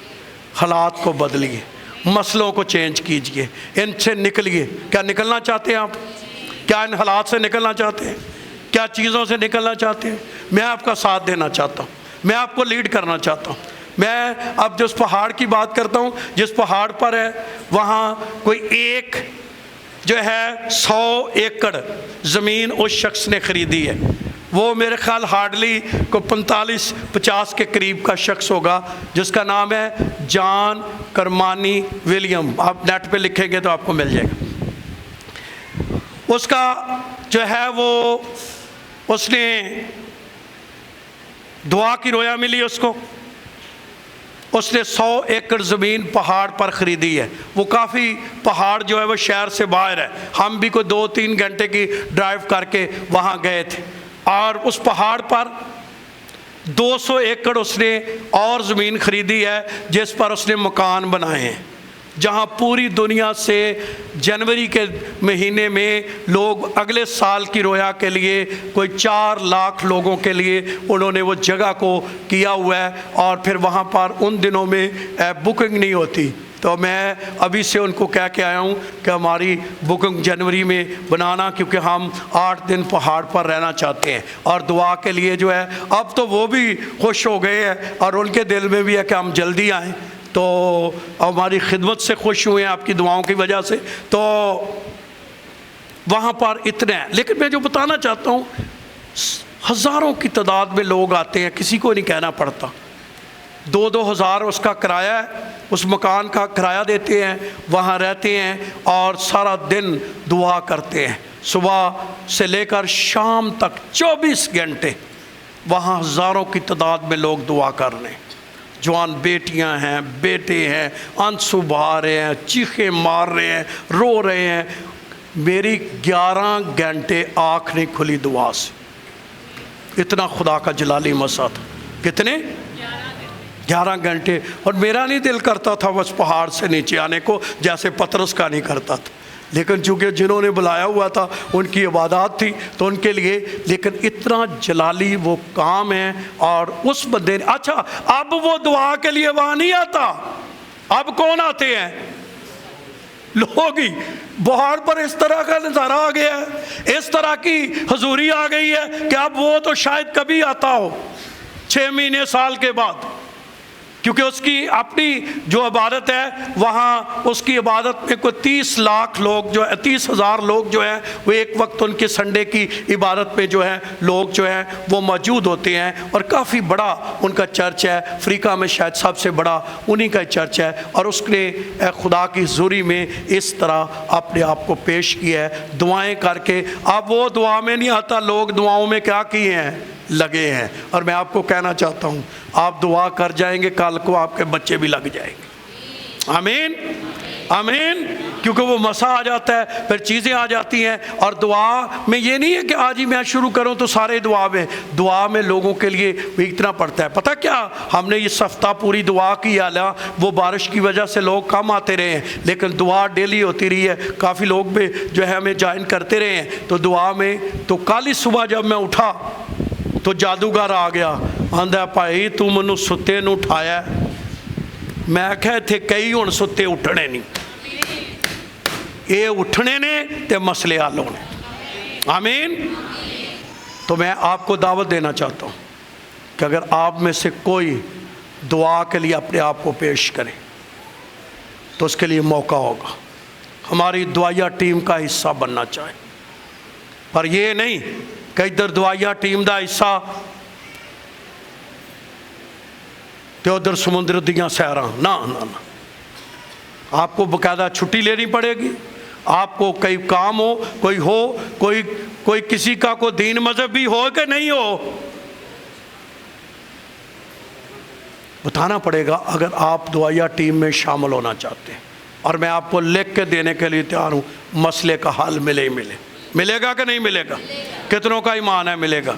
حالات کو بدلیے، مسئلوں کو چینج کیجیے، ان سے نکلیے۔ کیا نکلنا چاہتے ہیں آپ؟ کیا ان حالات سے نکلنا چاہتے ہیں؟ کیا چیزوں سے نکلنا چاہتے ہیں؟ میں آپ کا ساتھ دینا چاہتا ہوں، میں آپ کو لیڈ کرنا چاہتا ہوں۔ میں اب جس پہاڑ کی بات کرتا ہوں، جس پہاڑ پر ہے وہاں کوئی ایک جو ہے 100 ایکڑ زمین اس شخص نے خریدی ہے، وہ میرے خیال ہارڈلی کو 45-50 کے قریب کا شخص ہوگا، جس کا نام ہے جان کرمانی ولیم، آپ نیٹ پہ لکھیں گے تو آپ کو مل جائے گا۔ اس کا جو ہے وہ اس نے دعا کی رویا ملی اس کو، اس نے 100 ایکڑ زمین پہاڑ پر خریدی ہے۔ وہ کافی پہاڑ جو ہے وہ شہر سے باہر ہے، ہم بھی کوئی 2-3 گھنٹے کی ڈرائیو کر کے وہاں گئے تھے، اور اس پہاڑ پر 200 ایکڑ اس نے اور زمین خریدی ہے، جس پر اس نے مکان بنائے ہیں۔ جہاں پوری دنیا سے جنوری کے مہینے میں لوگ اگلے سال کی رویا کے لیے کوئی 4 لاکھ لوگوں کے لیے انہوں نے وہ جگہ کو کیا ہوا ہے، اور پھر وہاں پر ان دنوں میں بکنگ نہیں ہوتی۔ تو میں ابھی سے ان کو کہہ کے آیا ہوں کہ ہماری بکنگ جنوری میں بنانا، کیونکہ ہم 8 دن پہاڑ پر رہنا چاہتے ہیں، اور دعا کے لیے جو ہے اب تو وہ بھی خوش ہو گئے ہیں، اور ان کے دل میں بھی ہے کہ ہم جلدی آئیں، تو ہماری خدمت سے خوش ہوئے ہیں آپ کی دعاؤں کی وجہ سے۔ تو وہاں پر اتنے ہیں، لیکن میں جو بتانا چاہتا ہوں، ہزاروں کی تعداد میں لوگ آتے ہیں، کسی کو نہیں کہنا پڑتا۔ 2-2 ہزار اس کا کرایہ ہے، اس مکان کا کرایہ دیتے ہیں، وہاں رہتے ہیں اور سارا دن دعا کرتے ہیں، صبح سے لے کر شام تک 24 گھنٹے وہاں ہزاروں کی تعداد میں لوگ دعا کر رہے ہیں۔ جوان بیٹیاں ہیں، بیٹے ہیں، آنسو بہا رہے ہیں، چیخیں مار رہے ہیں، رو رہے ہیں۔ میری 11 گھنٹے آنکھ نہیں کھلی دعا سے، اتنا خدا کا جلالی مسا تھا۔ کتنے؟ 11 گھنٹے۔ اور میرا نہیں دل کرتا تھا بس پہاڑ سے نیچے آنے کو، جیسے پطرس کا نہیں کرتا تھا، لیکن چونکہ جنہوں نے بلایا ہوا تھا ان کی عبادات تھی تو ان کے لیے، لیکن اتنا جلالی وہ کام ہے۔ اور اس بندے نے، اچھا اب وہ دعا کے لیے وہاں نہیں آتا، اب کون آتے ہیں؟ لوگ ہی۔ پہاڑ پر اس طرح کا نظارہ آ گیا ہے، اس طرح کی حضوری آ گئی ہے کہ اب وہ تو شاید کبھی آتا ہو 6 مہینے سال کے بعد، کیونکہ اس کی اپنی جو عبادت ہے وہاں اس کی عبادت میں کوئی 30 لاکھ لوگ جو ہے، 30 ہزار لوگ جو ہیں وہ ایک وقت ان کے سنڈے کی عبادت میں جو ہے لوگ جو ہیں وہ موجود ہوتے ہیں، اور کافی بڑا ان کا چرچ ہے، افریقہ میں شاید سب سے بڑا انہی کا چرچ ہے۔ اور اس نے خدا کی حضوری میں اس طرح اپنے آپ کو پیش کیا ہے دعائیں کر کے۔ اب وہ دعا میں نہیں آتا، لوگ دعاؤں میں کیا کیے ہیں؟ لگے ہیں۔ اور میں آپ کو کہنا چاہتا ہوں، آپ دعا کر جائیں گے، کل کو آپ کے بچے بھی لگ جائیں گے۔ آمین آمین، کیونکہ وہ مسا آ جاتا ہے، پھر چیزیں آ جاتی ہیں۔ اور دعا میں یہ نہیں ہے کہ آج ہی میں شروع کروں تو سارے دعا میں لوگوں کے لیے بھی اتنا پڑتا ہے۔ پتہ کیا، ہم نے یہ ہفتہ پوری دعا کی، اعلیٰ وہ بارش کی وجہ سے لوگ کم آتے رہے ہیں، لیکن دعا ڈیلی ہوتی رہی ہے، کافی لوگ بھی جو ہے ہمیں جوائن کرتے رہے ہیں۔ تو دعا میں تو کل ہی صبح جب میں اٹھا تو جادوگر آ گیا، آندا بھائی تو منو ستے نو اٹھایا۔ میں کہا تھے کئی ہن ستے اٹھنے نہیں، یہ اٹھنے نے تے مسئلے حل ہونے۔ آمین۔ تو میں آپ کو دعوت دینا چاہتا ہوں کہ اگر آپ میں سے کوئی دعا کے لیے اپنے آپ کو پیش کرے تو اس کے لیے موقع ہوگا، ہماری دعائیہ ٹیم کا حصہ بننا چاہے۔ پر یہ نہیں کہ ادھر دعائیہ ٹیم دا حصہ تو ادھر سمندر دیاں سیراں، نہ نہ نہ، آپ کو باقاعدہ چھٹی لینی پڑے گی۔ آپ کو کئی کام ہو، کوئی کسی کا کوئی دین مذہب بھی ہو کہ نہیں ہو، بتانا پڑے گا اگر آپ دعائیہ ٹیم میں شامل ہونا چاہتے ہیں۔ اور میں آپ کو لکھ کے دینے کے لیے تیار ہوں، مسئلے کا حل ملے ہی ملے۔ ملے گا کہ نہیں ملے گا؟ کتنوں کا ایمان ہے ملے گا؟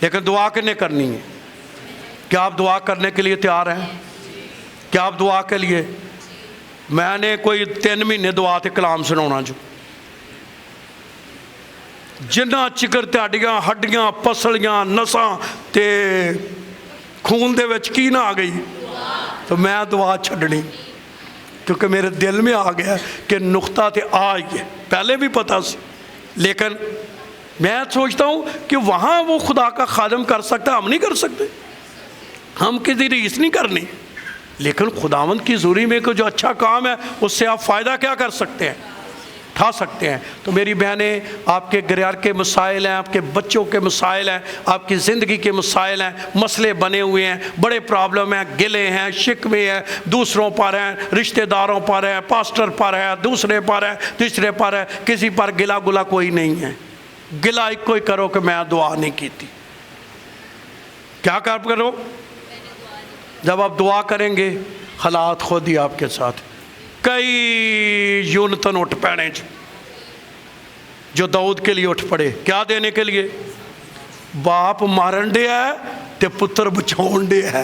لیکن دعا کنے کرنی ہے؟ کیا آپ دعا کرنے کے لیے تیار ہیں؟ کیا آپ دعا کے لیے؟ میں نے کوئی 3 مہینے دعا تے کلام سنانا جو جنہ چکر تہاڈیاں ہڈیاں پسلیاں نساں تے خون دے وچ کی نہ آ گئی، تو میں دعا چھڈنی، کیونکہ میرے دل میں آ گیا کہ نقطہ تے آ ہی ہے، پہلے بھی پتہ سی، لیکن میں سوچتا ہوں کہ وہاں وہ خدا کا خادم کر سکتا، ہم نہیں کر سکتے، ہم کسی ریس نہیں کرنی، لیکن خداوند کی حضوری میں کو جو اچھا کام ہے اس سے آپ فائدہ کیا کر سکتے ہیں؟ اٹھا سکتے ہیں۔ تو میری بہنیں، آپ کے گھر کے مسائل ہیں، آپ کے بچوں کے مسائل ہیں، آپ کی زندگی کے مسائل ہیں، مسئلے بنے ہوئے ہیں، بڑے پرابلم ہیں، گلے ہیں، شکوے ہیں، دوسروں پر ہیں، رشتہ داروں پر ہیں، پاسٹر پر ہے، دوسرے پر ہے، تیسرے پر ہے، کسی پر گلا گلا کوئی نہیں ہے۔ گلا ایک کوئی کرو کہ میں دعا نہیں کی تھی۔ کیا کرو؟ جب آپ دعا کریں گے حالات خود ہی آپ کے ساتھ، کئی یونتن اٹھ پینے جو داؤد کے لیے اٹھ پڑے، کیا دینے کے لیے؟ باپ مارن دے ہے تے پتر بچاؤن دے ہے،